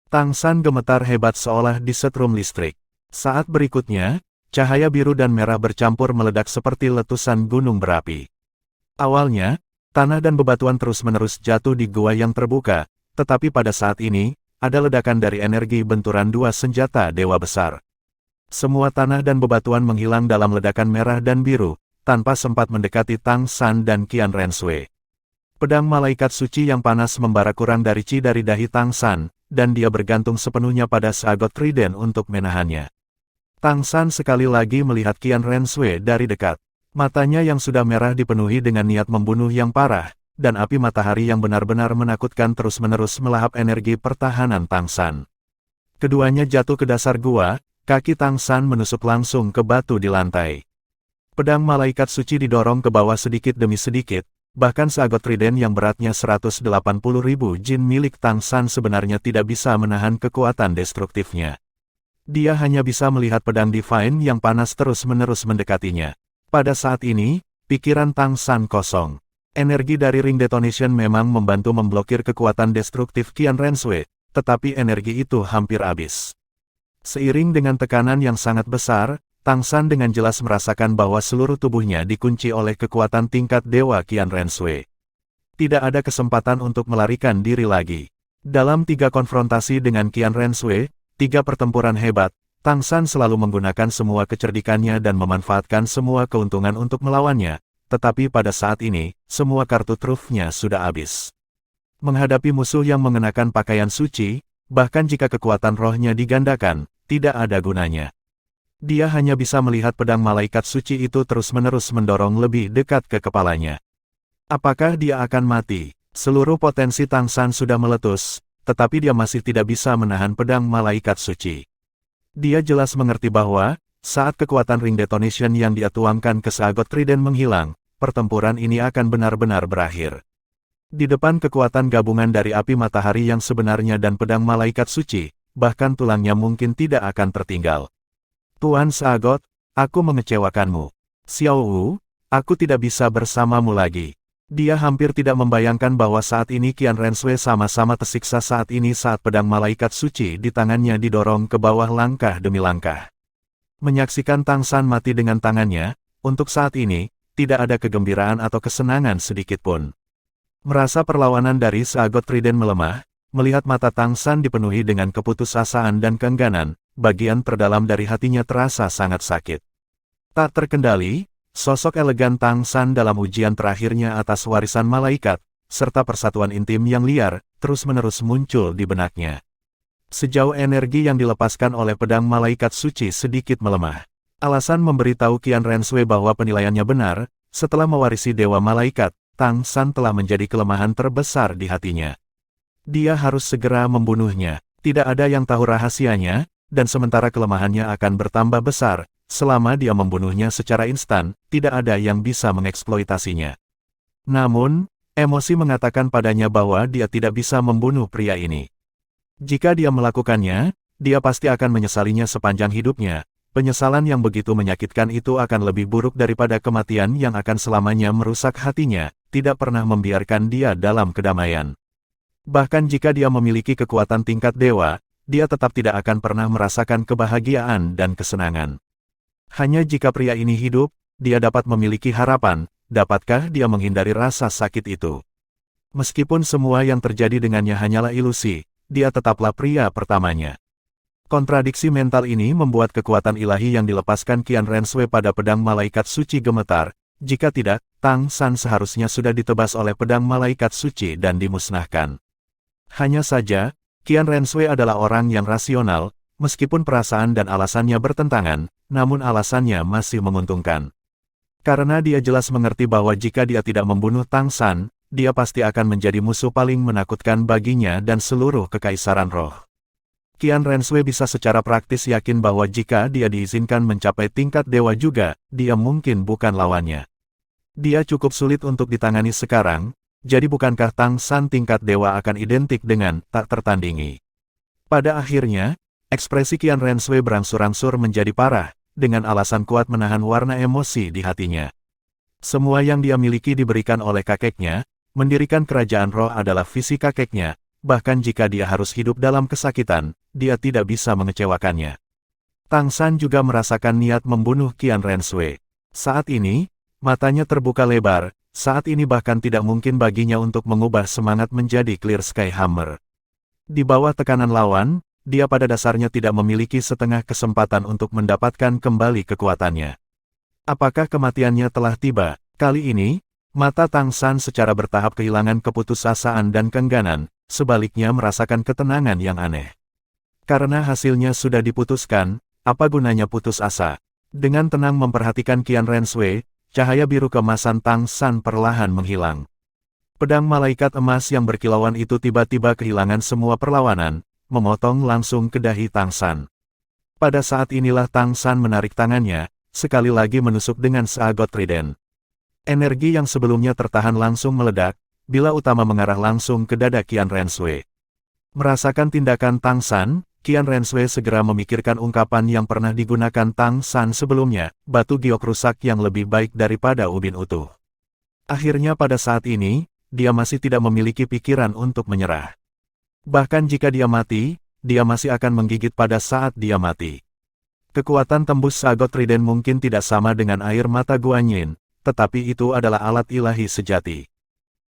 Tang San gemetar hebat seolah disetrum listrik. Saat berikutnya, cahaya biru dan merah bercampur meledak seperti letusan gunung berapi. Awalnya, tanah dan bebatuan terus-menerus jatuh di gua yang terbuka, tetapi pada saat ini, ada ledakan dari energi benturan dua senjata dewa besar. Semua tanah dan bebatuan menghilang dalam ledakan merah dan biru, tanpa sempat mendekati Tang San dan Qian Renshui. Pedang malaikat suci yang panas membara kurang dari Qi dari dahi Tang San, dan dia bergantung sepenuhnya pada seagot trident untuk menahannya. Tang San sekali lagi melihat Qian Renshui dari dekat. Matanya yang sudah merah dipenuhi dengan niat membunuh yang parah, dan api matahari yang benar-benar menakutkan terus-menerus melahap energi pertahanan Tang San. Keduanya jatuh ke dasar gua, kaki Tang San menusuk langsung ke batu di lantai. Pedang malaikat suci didorong ke bawah sedikit demi sedikit, bahkan seagot trident yang beratnya 180.000 jin milik Tang San sebenarnya tidak bisa menahan kekuatan destruktifnya. Dia hanya bisa melihat pedang divine yang panas terus-menerus mendekatinya. Pada saat ini, pikiran Tang San kosong. Energi dari ring detonation memang membantu memblokir kekuatan destruktif Qian Renshui, tetapi energi itu hampir habis. Seiring dengan tekanan yang sangat besar, Tang San dengan jelas merasakan bahwa seluruh tubuhnya dikunci oleh kekuatan tingkat dewa Qian Renshui. Tidak ada kesempatan untuk melarikan diri lagi. Dalam 3 konfrontasi dengan Qian Renshui, 3 pertempuran hebat, Tang San selalu menggunakan semua kecerdikannya dan memanfaatkan semua keuntungan untuk melawannya. Tetapi pada saat ini, semua kartu trufnya sudah habis. Menghadapi musuh yang mengenakan pakaian suci, bahkan jika kekuatan rohnya digandakan, tidak ada gunanya. Dia hanya bisa melihat pedang malaikat suci itu terus-menerus mendorong lebih dekat ke kepalanya. Apakah dia akan mati? Seluruh potensi Tang San sudah meletus, tetapi dia masih tidak bisa menahan pedang malaikat suci. Dia jelas mengerti bahwa, saat kekuatan ring detonation yang dia tuangkan ke seagot trident menghilang, pertempuran ini akan benar-benar berakhir. Di depan kekuatan gabungan dari api matahari yang sebenarnya dan pedang malaikat suci, bahkan tulangnya mungkin tidak akan tertinggal. Tuan Seagot, aku mengecewakanmu. Xiao Wu, aku tidak bisa bersamamu lagi. Dia hampir tidak membayangkan bahwa saat ini Qian Renshui sama-sama tersiksa saat ini saat pedang malaikat suci di tangannya didorong ke bawah langkah demi langkah. Menyaksikan Tang San mati dengan tangannya, untuk saat ini, tidak ada kegembiraan atau kesenangan sedikit pun. Merasa perlawanan dari seagot trident melemah, melihat mata Tang San dipenuhi dengan keputusasaan dan keengganan, bagian terdalam dari hatinya terasa sangat sakit. Tak terkendali, sosok elegan Tang San dalam ujian terakhirnya atas warisan malaikat, serta persatuan intim yang liar, terus-menerus muncul di benaknya. Sejauh energi yang dilepaskan oleh pedang malaikat suci sedikit melemah. Alasan memberitahu Qian Renshui bahwa penilaiannya benar, setelah mewarisi dewa malaikat, Tang San telah menjadi kelemahan terbesar di hatinya. Dia harus segera membunuhnya, tidak ada yang tahu rahasianya, dan sementara kelemahannya akan bertambah besar, selama dia membunuhnya secara instan, tidak ada yang bisa mengeksploitasinya. Namun, emosi mengatakan padanya bahwa dia tidak bisa membunuh pria ini. Jika dia melakukannya, dia pasti akan menyesalinya sepanjang hidupnya. Penyesalan yang begitu menyakitkan itu akan lebih buruk daripada kematian yang akan selamanya merusak hatinya, tidak pernah membiarkan dia dalam kedamaian. Bahkan jika dia memiliki kekuatan tingkat dewa, dia tetap tidak akan pernah merasakan kebahagiaan dan kesenangan. Hanya jika pria ini hidup, dia dapat memiliki harapan, dapatkah dia menghindari rasa sakit itu. Meskipun semua yang terjadi dengannya hanyalah ilusi, dia tetaplah pria pertamanya. Kontradiksi mental ini membuat kekuatan ilahi yang dilepaskan Qian Renshui pada pedang malaikat suci gemetar. Jika tidak, Tang San seharusnya sudah ditebas oleh pedang malaikat suci dan dimusnahkan. Hanya saja, Qian Renshui adalah orang yang rasional, meskipun perasaan dan alasannya bertentangan, namun alasannya masih menguntungkan. Karena dia jelas mengerti bahwa jika dia tidak membunuh Tang San, dia pasti akan menjadi musuh paling menakutkan baginya dan seluruh kekaisaran roh. Qian Renshui bisa secara praktis yakin bahwa jika dia diizinkan mencapai tingkat dewa juga, dia mungkin bukan lawannya. Dia cukup sulit untuk ditangani sekarang, jadi bukankah Tang San tingkat dewa akan identik dengan tak tertandingi? Pada akhirnya, ekspresi Qian Renshui berangsur-angsur menjadi parah, dengan alasan kuat menahan warna emosi di hatinya. Semua yang dia miliki diberikan oleh kakeknya, mendirikan kerajaan roh adalah visi kakeknya, bahkan jika dia harus hidup dalam kesakitan, dia tidak bisa mengecewakannya. Tang San juga merasakan niat membunuh Qian Renshui. Saat ini, matanya terbuka lebar, saat ini bahkan tidak mungkin baginya untuk mengubah semangat menjadi Clear Sky Hammer. Di bawah tekanan lawan, dia pada dasarnya tidak memiliki setengah kesempatan untuk mendapatkan kembali kekuatannya. Apakah kematiannya telah tiba? Kali ini, mata Tang San secara bertahap kehilangan keputusasaan dan keengganan, sebaliknya merasakan ketenangan yang aneh. Karena hasilnya sudah diputuskan, apa gunanya putus asa? Dengan tenang memperhatikan Qian Renshui, cahaya biru keemasan Tang San perlahan menghilang. Pedang malaikat emas yang berkilauan itu tiba-tiba kehilangan semua perlawanan, memotong langsung ke dahi Tang San. Pada saat inilah Tang San menarik tangannya, sekali lagi menusuk dengan seagot trident. Energi yang sebelumnya tertahan langsung meledak, bila utama mengarah langsung ke dada Qian Renshui. Merasakan tindakan Tang San, Qian Renshui segera memikirkan ungkapan yang pernah digunakan Tang San sebelumnya, batu giok rusak yang lebih baik daripada ubin utuh. Akhirnya pada saat ini, dia masih tidak memiliki pikiran untuk menyerah. Bahkan jika dia mati, dia masih akan menggigit pada saat dia mati. Kekuatan tembus sagot trident mungkin tidak sama dengan air mata Guan Yin, tetapi itu adalah alat ilahi sejati.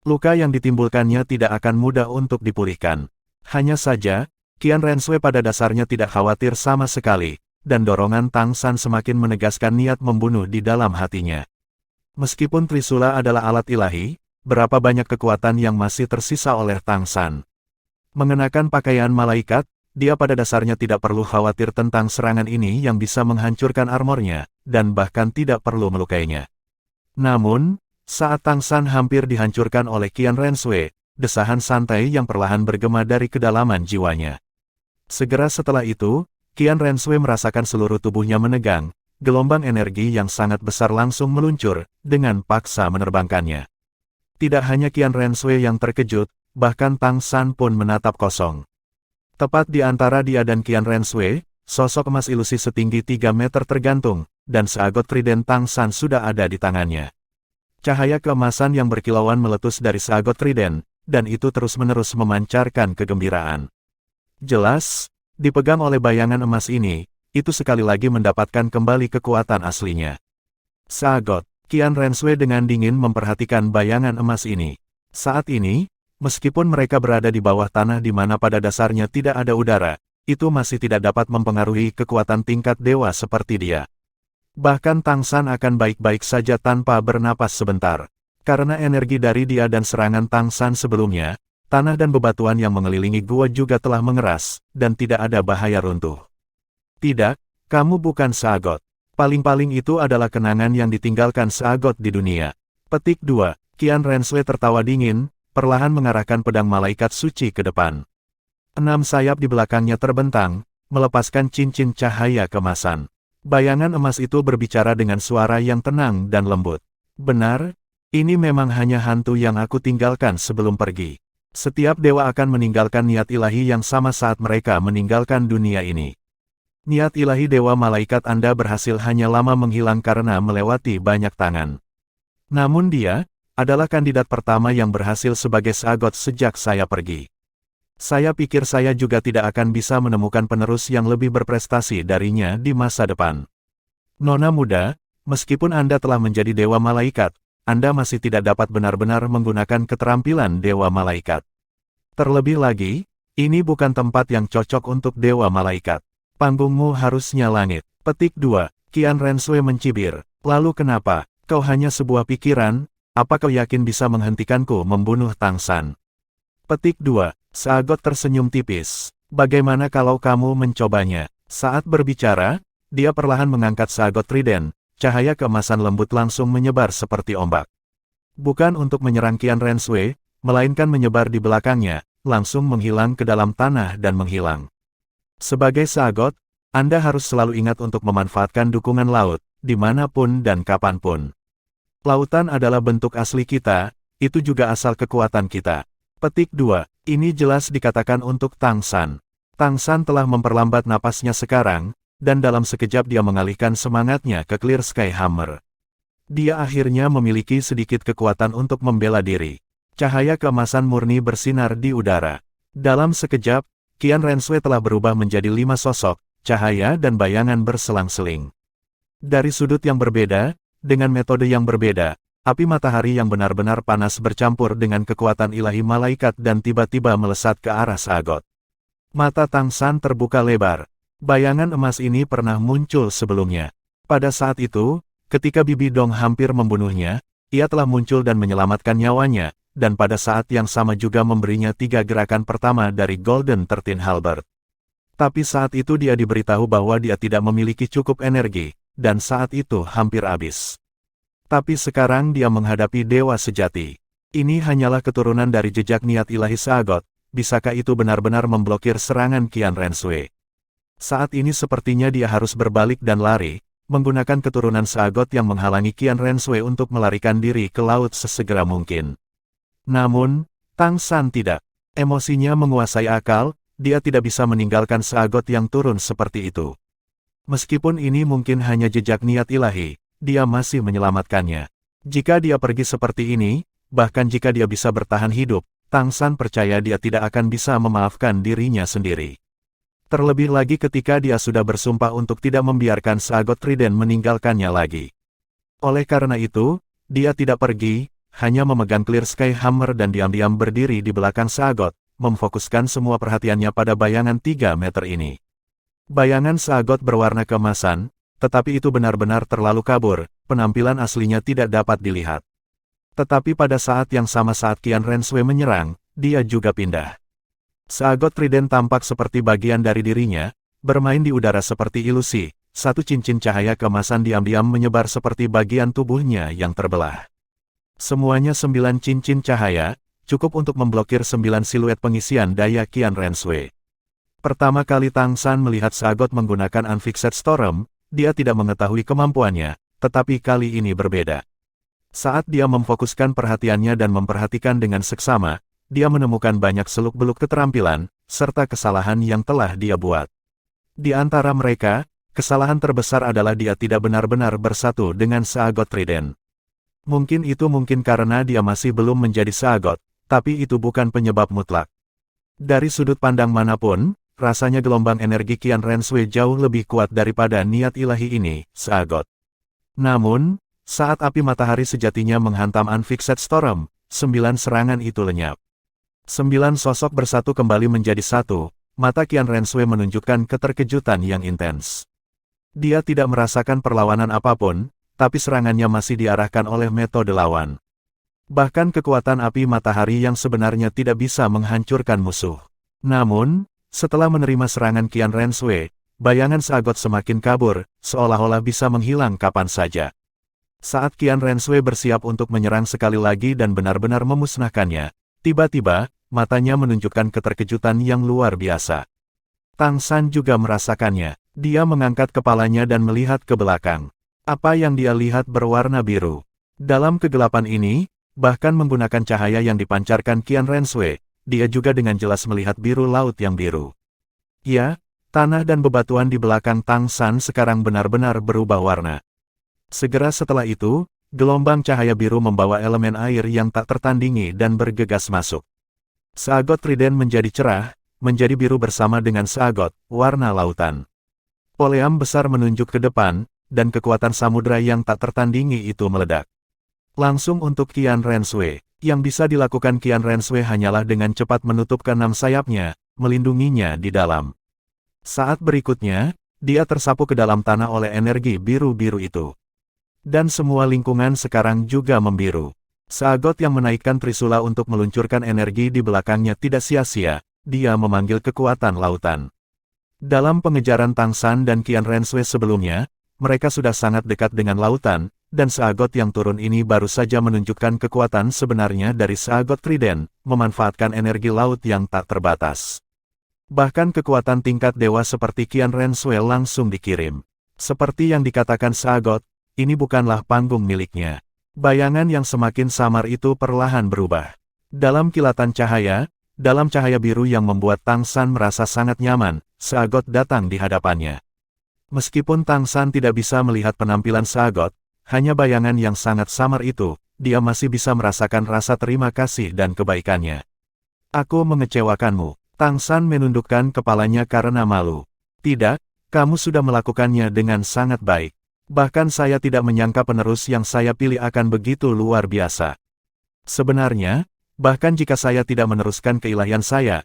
Luka yang ditimbulkannya tidak akan mudah untuk dipulihkan. Hanya saja, Qian Renshui pada dasarnya tidak khawatir sama sekali, dan dorongan Tang San semakin menegaskan niat membunuh di dalam hatinya. Meskipun Trisula adalah alat ilahi, berapa banyak kekuatan yang masih tersisa oleh Tang San. Mengenakan pakaian malaikat, dia pada dasarnya tidak perlu khawatir tentang serangan ini yang bisa menghancurkan armornya, dan bahkan tidak perlu melukainya. Namun, saat Tang San hampir dihancurkan oleh Qian Renshui, desahan santai yang perlahan bergema dari kedalaman jiwanya. Segera setelah itu, Qian Renshui merasakan seluruh tubuhnya menegang, gelombang energi yang sangat besar langsung meluncur, dengan paksa menerbangkannya. Tidak hanya Qian Renshui yang terkejut, bahkan Tang San pun menatap kosong. Tepat di antara dia dan Qian Renshui, sosok emas ilusi setinggi 3 meter tergantung, dan seagot trident Tang San sudah ada di tangannya. Cahaya keemasan yang berkilauan meletus dari seagot trident, dan itu terus-menerus memancarkan kegembiraan. Jelas, dipegang oleh bayangan emas ini, itu sekali lagi mendapatkan kembali kekuatan aslinya. Seagot, Qian Renshui dengan dingin memperhatikan bayangan emas ini. Saat ini, meskipun mereka berada di bawah tanah di mana pada dasarnya tidak ada udara, itu masih tidak dapat mempengaruhi kekuatan tingkat dewa seperti dia. Bahkan Tang San akan baik-baik saja tanpa bernapas sebentar. Karena energi dari dia dan serangan Tang San sebelumnya, tanah dan bebatuan yang mengelilingi gua juga telah mengeras, dan tidak ada bahaya runtuh. Tidak, kamu bukan seagot. Paling-paling itu adalah kenangan yang ditinggalkan seagot di dunia. Petik 2, Qian Renshui tertawa dingin, perlahan mengarahkan pedang malaikat suci ke depan. 6 sayap di belakangnya terbentang, melepaskan cincin cahaya kemasan. Bayangan emas itu berbicara dengan suara yang tenang dan lembut. Benar, ini memang hanya hantu yang aku tinggalkan sebelum pergi. Setiap dewa akan meninggalkan niat ilahi yang sama saat mereka meninggalkan dunia ini. Niat ilahi dewa malaikat Anda berhasil hanya lama menghilang karena melewati banyak tangan. Namun dia adalah kandidat pertama yang berhasil sebagai seagot sejak saya pergi. Saya pikir saya juga tidak akan bisa menemukan penerus yang lebih berprestasi darinya di masa depan. Nona muda, meskipun Anda telah menjadi dewa malaikat, Anda masih tidak dapat benar-benar menggunakan keterampilan dewa malaikat. Terlebih lagi, ini bukan tempat yang cocok untuk dewa malaikat. Panggungmu harusnya langit. Petik 2, Qian Renshui mencibir. Lalu kenapa, kau hanya sebuah pikiran, apa kau yakin bisa menghentikanku membunuh Tang San? Petik 2, seagot tersenyum tipis. Bagaimana kalau kamu mencobanya? Saat berbicara, dia perlahan mengangkat seagot trident. Cahaya keemasan lembut langsung menyebar seperti ombak. Bukan untuk menyerang Qian Renshui, melainkan menyebar di belakangnya, langsung menghilang ke dalam tanah dan menghilang. Sebagai seagot, Anda harus selalu ingat untuk memanfaatkan dukungan laut, dimanapun dan kapanpun. Lautan adalah bentuk asli kita, itu juga asal kekuatan kita. Petik 2, ini jelas dikatakan untuk Tang San. Tang San telah memperlambat napasnya sekarang, dan dalam sekejap dia mengalihkan semangatnya ke Clear Sky Hammer. Dia akhirnya memiliki sedikit kekuatan untuk membela diri. Cahaya keemasan murni bersinar di udara. Dalam sekejap, Qian Renshui telah berubah menjadi 5 sosok, cahaya dan bayangan berselang-seling. Dari sudut yang berbeda, dengan metode yang berbeda, api matahari yang benar-benar panas bercampur dengan kekuatan ilahi malaikat dan tiba-tiba melesat ke arah Sagot. Mata Tang San terbuka lebar. Bayangan emas ini pernah muncul sebelumnya. Pada saat itu, ketika Bibi Dong hampir membunuhnya, ia telah muncul dan menyelamatkan nyawanya, dan pada saat yang sama juga memberinya 3 gerakan pertama dari Golden 13 Halberd. Tapi saat itu dia diberitahu bahwa dia tidak memiliki cukup energi, dan saat itu hampir habis. Tapi sekarang dia menghadapi dewa sejati. Ini hanyalah keturunan dari jejak niat ilahi Sagot, bisakah itu benar-benar memblokir serangan Qian Renshui? Saat ini sepertinya dia harus berbalik dan lari, menggunakan keturunan Sagot yang menghalangi Qian Renshui untuk melarikan diri ke laut sesegera mungkin. Namun, Tang San tidak. Emosinya menguasai akal, dia tidak bisa meninggalkan Sagot yang turun seperti itu. Meskipun ini mungkin hanya jejak niat ilahi, dia masih menyelamatkannya. Jika dia pergi seperti ini, bahkan jika dia bisa bertahan hidup, Tang San percaya dia tidak akan bisa memaafkan dirinya sendiri. Terlebih lagi ketika dia sudah bersumpah untuk tidak membiarkan Sagot Trident meninggalkannya lagi. Oleh karena itu, dia tidak pergi, hanya memegang Clear Sky Hammer dan diam-diam berdiri di belakang Sagot, memfokuskan semua perhatiannya pada bayangan 3 meter ini. Bayangan Sagot berwarna keemasan, tetapi itu benar-benar terlalu kabur, penampilan aslinya tidak dapat dilihat. Tetapi pada saat yang sama saat Qian Renshui menyerang, dia juga pindah. Sagot Trident tampak seperti bagian dari dirinya, bermain di udara seperti ilusi, satu cincin cahaya keemasan diam-diam menyebar seperti bagian tubuhnya yang terbelah. Semuanya 9 cincin cahaya, cukup untuk memblokir 9 siluet pengisian daya Qian Renshui. Pertama kali Tang San melihat Sagot menggunakan Unfixed Storm, dia tidak mengetahui kemampuannya, tetapi kali ini berbeda. Saat dia memfokuskan perhatiannya dan memperhatikan dengan seksama, dia menemukan banyak seluk-beluk keterampilan, serta kesalahan yang telah dia buat. Di antara mereka, kesalahan terbesar adalah dia tidak benar-benar bersatu dengan Sagot Trident. Mungkin itu karena dia masih belum menjadi Sagot, tapi itu bukan penyebab mutlak. Dari sudut pandang manapun, rasanya gelombang energi Qian Renshui jauh lebih kuat daripada niat ilahi ini, Sagot. Namun, saat api matahari sejatinya menghantam Unfixed Storm, 9 serangan itu lenyap. 9 sosok bersatu kembali menjadi satu, mata Qian Renshui menunjukkan keterkejutan yang intens. Dia tidak merasakan perlawanan apapun, tapi serangannya masih diarahkan oleh metode lawan. Bahkan kekuatan api matahari yang sebenarnya tidak bisa menghancurkan musuh. Namun, setelah menerima serangan Qian Renshui, bayangan Sagot semakin kabur, seolah-olah bisa menghilang kapan saja. Saat Qian Renshui bersiap untuk menyerang sekali lagi dan benar-benar memusnahkannya, tiba-tiba, matanya menunjukkan keterkejutan yang luar biasa. Tang San juga merasakannya. Dia mengangkat kepalanya dan melihat ke belakang. Apa yang dia lihat berwarna biru. Dalam kegelapan ini, bahkan menggunakan cahaya yang dipancarkan Qian Renshui, dia juga dengan jelas melihat biru laut yang biru. Ya, tanah dan bebatuan di belakang Tang San sekarang benar-benar berubah warna. Segera setelah itu, gelombang cahaya biru membawa elemen air yang tak tertandingi dan bergegas masuk. Sagot Trident menjadi cerah, menjadi biru bersama dengan Sagot, warna lautan. Poleam besar menunjuk ke depan, dan kekuatan samudra yang tak tertandingi itu meledak. Langsung untuk Qian Renshui. Yang bisa dilakukan Qian Renshui hanyalah dengan cepat menutup keenam sayapnya, melindunginya di dalam. Saat berikutnya, dia tersapu ke dalam tanah oleh energi biru-biru itu. Dan semua lingkungan sekarang juga membiru. Sagot yang menaikkan Trisula untuk meluncurkan energi di belakangnya tidak sia-sia, dia memanggil kekuatan lautan. Dalam pengejaran Tang San dan Qian Renshui sebelumnya, mereka sudah sangat dekat dengan lautan, dan Sagot yang turun ini baru saja menunjukkan kekuatan sebenarnya dari Sagot Trident, memanfaatkan energi laut yang tak terbatas. Bahkan kekuatan tingkat dewa seperti Qian Renshui langsung dikirim. Seperti yang dikatakan Sagot, ini bukanlah panggung miliknya. Bayangan yang semakin samar itu perlahan berubah. Dalam kilatan cahaya, dalam cahaya biru yang membuat Tang San merasa sangat nyaman, Sagot datang di hadapannya. Meskipun Tang San tidak bisa melihat penampilan Sagot, hanya bayangan yang sangat samar itu, dia masih bisa merasakan rasa terima kasih dan kebaikannya. Aku mengecewakanmu. Tang San menundukkan kepalanya karena malu. Tidak, Kamu sudah melakukannya dengan sangat baik. Bahkan saya tidak menyangka penerus yang saya pilih akan begitu luar biasa. Sebenarnya, bahkan jika saya tidak meneruskan keilahian saya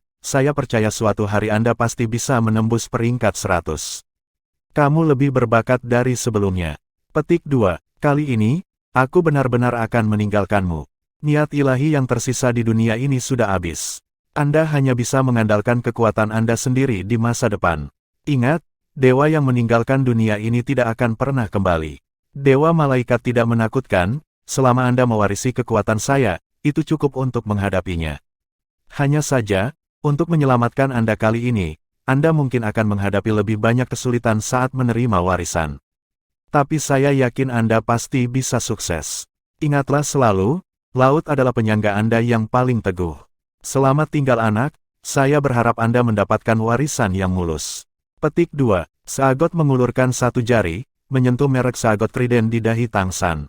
percaya suatu hari Anda pasti bisa menembus peringkat 100. Kamu lebih berbakat dari sebelumnya. Petik 2. Kali ini, aku benar-benar akan meninggalkanmu. Niat ilahi yang tersisa di dunia ini sudah habis. Anda hanya bisa mengandalkan kekuatan Anda sendiri di masa depan. Ingat, dewa yang meninggalkan dunia ini tidak akan pernah kembali. Dewa malaikat tidak menakutkan, selama Anda mewarisi kekuatan saya, itu cukup untuk menghadapinya. Hanya saja, untuk menyelamatkan Anda kali ini, Anda mungkin akan menghadapi lebih banyak kesulitan saat menerima warisan. Tapi saya yakin Anda pasti bisa sukses. Ingatlah selalu, laut adalah penyangga Anda yang paling teguh. Selamat tinggal anak, saya berharap Anda mendapatkan warisan yang mulus. Petik 2. Seagot mengulurkan satu jari, menyentuh merek seagot trident di dahi Tang San.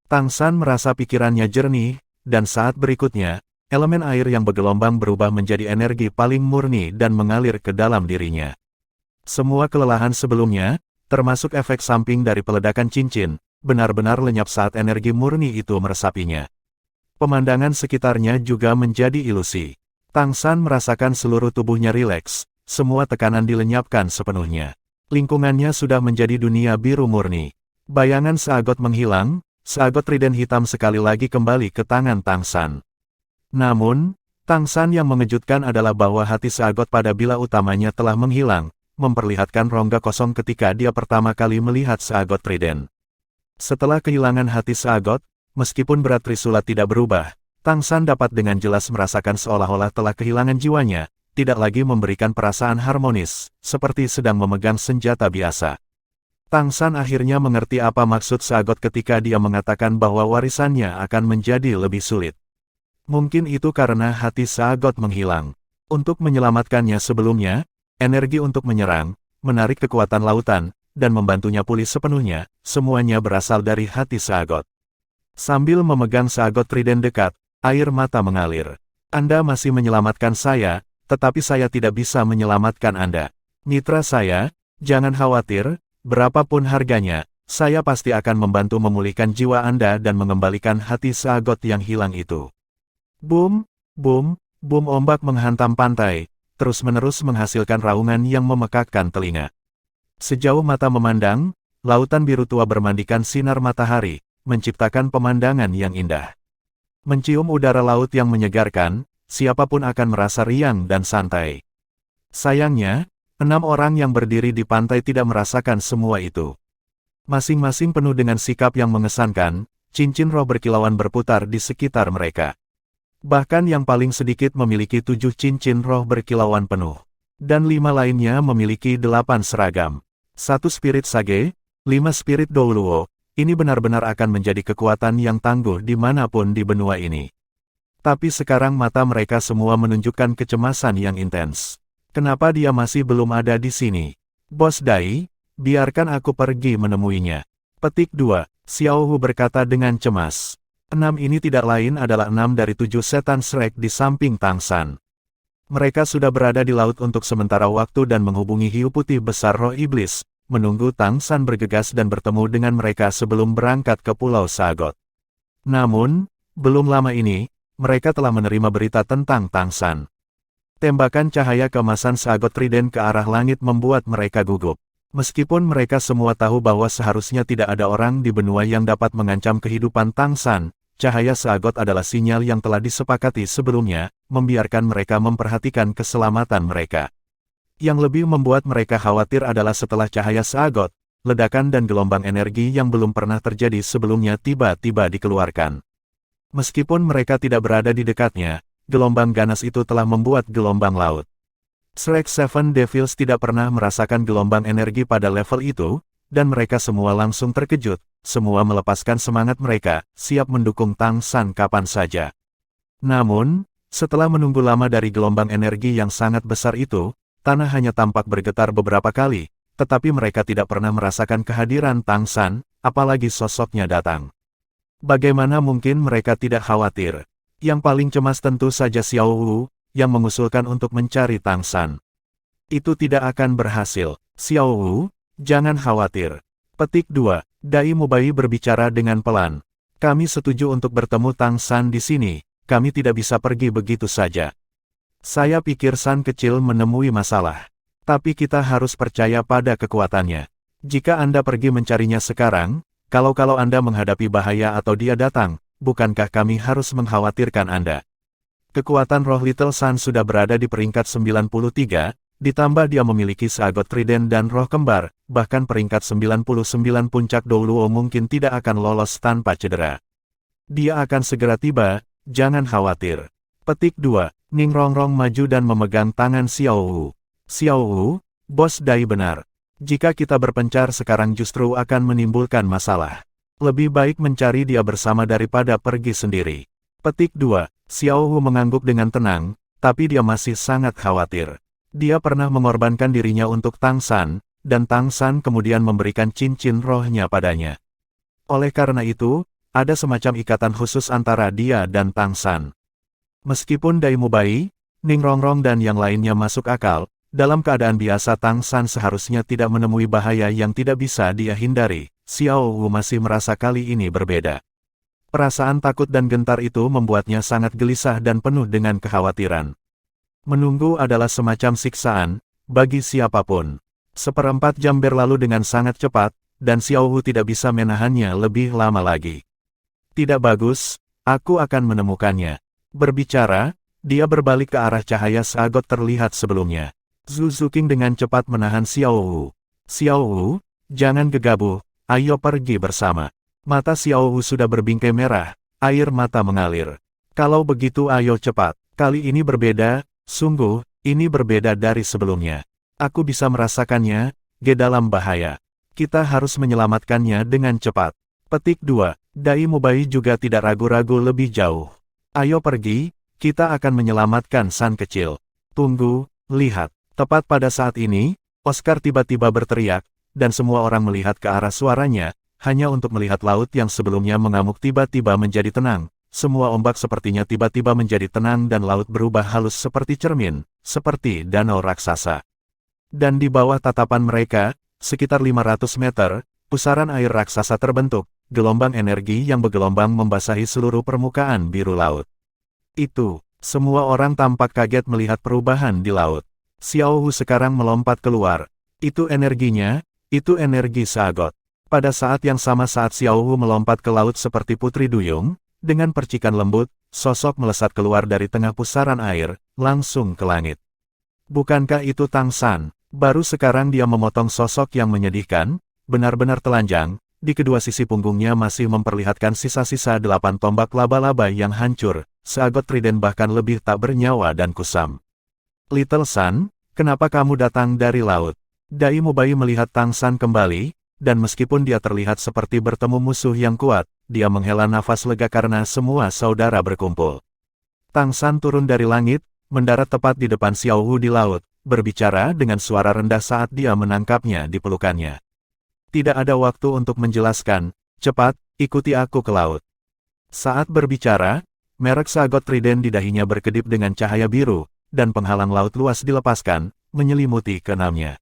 Tang San merasa pikirannya jernih, dan saat berikutnya, elemen air yang bergelombang berubah menjadi energi paling murni dan mengalir ke dalam dirinya. Semua kelelahan sebelumnya, termasuk efek samping dari peledakan cincin, benar-benar lenyap saat energi murni itu meresapinya. Pemandangan sekitarnya juga menjadi ilusi. Tang San merasakan seluruh tubuhnya rileks, semua tekanan dilenyapkan sepenuhnya. Lingkungannya sudah menjadi dunia biru murni. Bayangan seagot menghilang, seagot trident hitam sekali lagi kembali ke tangan Tang San. Namun, Tang San yang mengejutkan adalah bahwa hati seagot pada bila utamanya telah menghilang, memperlihatkan rongga kosong ketika dia pertama kali melihat seagot trident. Setelah kehilangan hati seagot, meskipun berat Trisula tidak berubah, Tang San dapat dengan jelas merasakan seolah-olah telah kehilangan jiwanya, tidak lagi memberikan perasaan harmonis, seperti sedang memegang senjata biasa. Tang San akhirnya mengerti apa maksud seagot ketika dia mengatakan bahwa warisannya akan menjadi lebih sulit. Mungkin itu karena hati seagot menghilang. Untuk menyelamatkannya sebelumnya, energi untuk menyerang, menarik kekuatan lautan, dan membantunya pulih sepenuhnya, semuanya berasal dari hati seagot. Sambil memegang seagot trident dekat, air mata mengalir. Anda masih menyelamatkan saya, tetapi saya tidak bisa menyelamatkan Anda. Mitra saya, jangan khawatir, berapapun harganya, saya pasti akan membantu memulihkan jiwa Anda dan mengembalikan hati seagot yang hilang itu. Boom, boom, boom, ombak menghantam pantai, terus-menerus menghasilkan raungan yang memekakkan telinga. Sejauh mata memandang, lautan biru tua bermandikan sinar matahari, menciptakan pemandangan yang indah. Mencium udara laut yang menyegarkan, siapapun akan merasa riang dan santai. Sayangnya, 6 orang yang berdiri di pantai tidak merasakan semua itu. Masing-masing penuh dengan sikap yang mengesankan, cincin roh berkilauan berputar di sekitar mereka. Bahkan yang paling sedikit memiliki 7 cincin roh berkilauan penuh. Dan 5 lainnya memiliki 8 seragam. 1 spirit sage, 5 spirit douluo, ini benar-benar akan menjadi kekuatan yang tangguh dimanapun di benua ini. Tapi sekarang mata mereka semua menunjukkan kecemasan yang intens. Kenapa dia masih belum ada di sini? Bos Dai, biarkan aku pergi menemuinya. Petik 2, Xiao Hu berkata dengan cemas. 6 ini tidak lain adalah 6 dari 7 setan Shrek di samping Tang San. Mereka sudah berada di laut untuk sementara waktu dan menghubungi hiu putih besar roh iblis, menunggu Tang San bergegas dan bertemu dengan mereka sebelum berangkat ke Pulau Sagot. Namun, belum lama ini, mereka telah menerima berita tentang Tang San. Tembakan cahaya keemasan seagot trident ke arah langit membuat mereka gugup. Meskipun mereka semua tahu bahwa seharusnya tidak ada orang di benua yang dapat mengancam kehidupan Tang San, cahaya seagot adalah sinyal yang telah disepakati sebelumnya, membiarkan mereka memperhatikan keselamatan mereka. Yang lebih membuat mereka khawatir adalah setelah cahaya seagot, ledakan dan gelombang energi yang belum pernah terjadi sebelumnya tiba-tiba dikeluarkan. Meskipun mereka tidak berada di dekatnya, gelombang ganas itu telah membuat gelombang laut. Shrek Seven Devils tidak pernah merasakan gelombang energi pada level itu, dan mereka semua langsung terkejut, semua melepaskan semangat mereka, siap mendukung Tang San kapan saja. Namun, setelah menunggu lama dari gelombang energi yang sangat besar itu, tanah hanya tampak bergetar beberapa kali, tetapi mereka tidak pernah merasakan kehadiran Tang San, apalagi sosoknya datang. Bagaimana mungkin mereka tidak khawatir? Yang paling cemas tentu saja Xiao Wu, yang mengusulkan untuk mencari Tang San. Itu tidak akan berhasil. Xiao Wu, jangan khawatir. Petik 2. Dai Mubai berbicara dengan pelan. Kami setuju untuk bertemu Tang San di sini, kami tidak bisa pergi begitu saja. Saya pikir San kecil menemui masalah. Tapi kita harus percaya pada kekuatannya. Jika Anda pergi mencarinya sekarang, kalau Anda menghadapi bahaya atau dia datang, bukankah kami harus mengkhawatirkan Anda? Kekuatan roh Little Sun sudah berada di peringkat 93, ditambah dia memiliki seagot trident dan roh kembar, bahkan peringkat 99 puncak Douluo mungkin tidak akan lolos tanpa cedera. Dia akan segera tiba, jangan khawatir. Petik 2. Ning Rongrong maju dan memegang tangan Xiao Wu. Xiao Wu, bos Dai benar. Jika kita berpencar sekarang justru akan menimbulkan masalah. Lebih baik mencari dia bersama daripada pergi sendiri. Petik 2. Xiao Wu mengangguk dengan tenang, tapi dia masih sangat khawatir. Dia pernah mengorbankan dirinya untuk Tang San, dan Tang San kemudian memberikan cincin rohnya padanya. Oleh karena itu, ada semacam ikatan khusus antara dia dan Tang San. Meskipun Dai Mubai, Ning Rongrong dan yang lainnya masuk akal, dalam keadaan biasa Tang San seharusnya tidak menemui bahaya yang tidak bisa dia hindari. Xiao Wu masih merasa kali ini berbeda. Perasaan takut dan gentar itu membuatnya sangat gelisah dan penuh dengan kekhawatiran. Menunggu adalah semacam siksaan, bagi siapapun. 1/4 jam berlalu dengan sangat cepat, dan Xiao Wu tidak bisa menahannya lebih lama lagi. Tidak bagus, aku akan menemukannya. Berbicara, dia berbalik ke arah cahaya seagot terlihat sebelumnya. Zhu Zuqing dengan cepat menahan Xiao Wu. Xiao Wu, jangan gegabah, ayo pergi bersama. Mata Xiao Wu sudah berbingkai merah, air mata mengalir. Kalau begitu ayo cepat, kali ini berbeda. Sungguh, ini berbeda dari sebelumnya. Aku bisa merasakannya, Ge dalam bahaya. Kita harus menyelamatkannya dengan cepat. Petik 2. Dai Mubai juga tidak ragu-ragu lebih jauh. Ayo pergi, kita akan menyelamatkan San kecil. Tunggu, lihat. Tepat pada saat ini, Oscar tiba-tiba berteriak, dan semua orang melihat ke arah suaranya, hanya untuk melihat laut yang sebelumnya mengamuk tiba-tiba menjadi tenang. Semua ombak sepertinya tiba-tiba menjadi tenang dan laut berubah halus seperti cermin, seperti danau raksasa. Dan di bawah tatapan mereka, sekitar 500 meter, pusaran air raksasa terbentuk, gelombang energi yang bergelombang membasahi seluruh permukaan biru laut. Itu, semua orang tampak kaget melihat perubahan di laut. Xiao Wu sekarang melompat keluar. Itu energinya, itu energi Sagot. Pada saat yang sama saat Xiao Wu melompat ke laut seperti putri duyung, dengan percikan lembut, sosok melesat keluar dari tengah pusaran air, langsung ke langit. Bukankah itu Tang San? Baru sekarang dia memotong sosok yang menyedihkan, benar-benar telanjang, di kedua sisi punggungnya masih memperlihatkan sisa-sisa 8 tombak laba-laba yang hancur, seagot trident bahkan lebih tak bernyawa dan kusam. Little Sun, kenapa kamu datang dari laut? Dai Mubai melihat Tang San kembali, dan meskipun dia terlihat seperti bertemu musuh yang kuat, dia menghela nafas lega karena semua saudara berkumpul. Tang San turun dari langit, mendarat tepat di depan Xiao Wu di laut, berbicara dengan suara rendah saat dia menangkapnya di pelukannya. Tidak ada waktu untuk menjelaskan, cepat, ikuti aku ke laut. Saat berbicara, merek sagot trident di dahinya berkedip dengan cahaya biru, dan penghalang laut luas dilepaskan, menyelimuti keenamnya.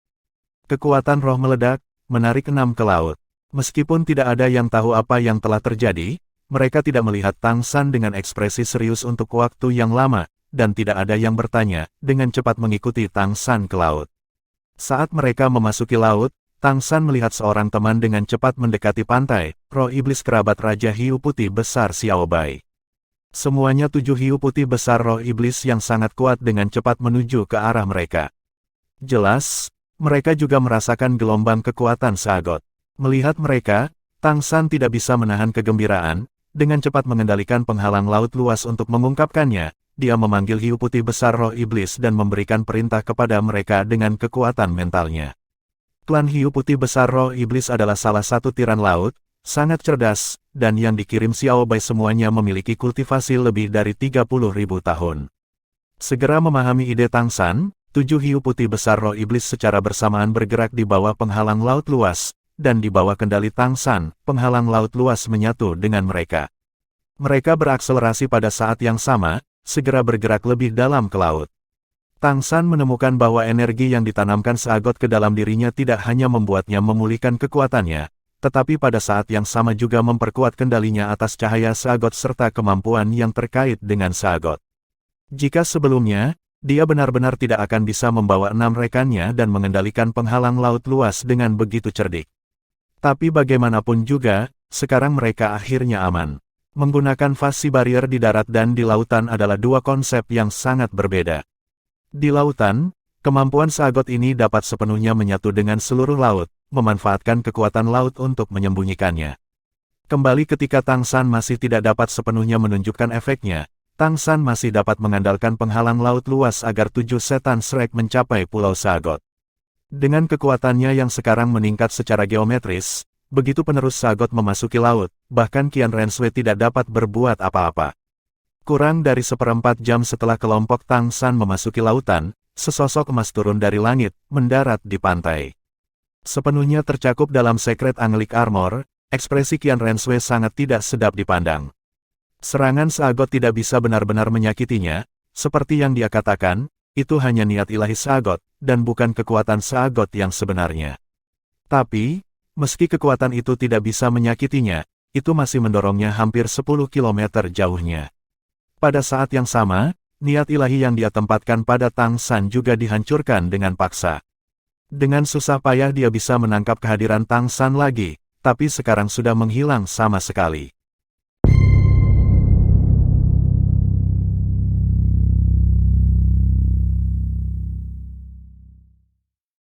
Kekuatan roh meledak, menarik enam ke laut. Meskipun tidak ada yang tahu apa yang telah terjadi, mereka tidak melihat Tang San dengan ekspresi serius untuk waktu yang lama, dan tidak ada yang bertanya, dengan cepat mengikuti Tang San ke laut. Saat mereka memasuki laut, Tang San melihat seorang teman dengan cepat mendekati pantai, roh iblis kerabat Raja Hiu Putih Besar Xiao Bai. Semuanya 7 hiu putih besar roh iblis yang sangat kuat dengan cepat menuju ke arah mereka. Jelas, mereka juga merasakan gelombang kekuatan Sagot. Melihat mereka, Tang San tidak bisa menahan kegembiraan, dengan cepat mengendalikan penghalang laut luas untuk mengungkapkannya, dia memanggil hiu putih besar roh iblis dan memberikan perintah kepada mereka dengan kekuatan mentalnya. Klan hiu putih besar roh iblis adalah salah satu tiran laut, sangat cerdas, dan yang dikirim Xiao Bai semuanya memiliki kultivasi lebih dari 30.000 tahun. Segera memahami ide Tang San, 7 hiu putih besar roh iblis secara bersamaan bergerak di bawah penghalang laut luas, dan di bawah kendali Tang San, penghalang laut luas menyatu dengan mereka. Mereka berakselerasi pada saat yang sama, segera bergerak lebih dalam ke laut. Tang San menemukan bahwa energi yang ditanamkan Seagot ke dalam dirinya tidak hanya membuatnya memulihkan kekuatannya, tetapi pada saat yang sama juga memperkuat kendalinya atas cahaya Seagot serta kemampuan yang terkait dengan Seagot. Jika sebelumnya, dia benar-benar tidak akan bisa membawa 6 rekannya dan mengendalikan penghalang laut luas dengan begitu cerdik. Tapi bagaimanapun juga, sekarang mereka akhirnya aman. Menggunakan fasi barrier di darat dan di lautan adalah dua konsep yang sangat berbeda. Di lautan, kemampuan Seagot ini dapat sepenuhnya menyatu dengan seluruh laut, memanfaatkan kekuatan laut untuk menyembunyikannya. Kembali ketika Tang San masih tidak dapat sepenuhnya menunjukkan efeknya, Tang San masih dapat mengandalkan penghalang laut luas agar 7 setan Shrek mencapai Pulau Seagot. Dengan kekuatannya yang sekarang meningkat secara geometris, begitu penerus Seagot memasuki laut, bahkan Qian Renshui tidak dapat berbuat apa-apa. Kurang dari seperempat jam setelah kelompok Tang San memasuki lautan, sesosok emas turun dari langit, mendarat di pantai. Sepenuhnya tercakup dalam Secret Angelic Armor, ekspresi Qian Renshui sangat tidak sedap dipandang. Serangan Seagot tidak bisa benar-benar menyakitinya, seperti yang dia katakan, itu hanya niat ilahi Seagot, dan bukan kekuatan Seagot yang sebenarnya. Tapi, meski kekuatan itu tidak bisa menyakitinya, itu masih mendorongnya hampir 10 km jauhnya. Pada saat yang sama, niat ilahi yang dia tempatkan pada Tang San juga dihancurkan dengan paksa. Dengan susah payah dia bisa menangkap kehadiran Tang San lagi, tapi sekarang sudah menghilang sama sekali.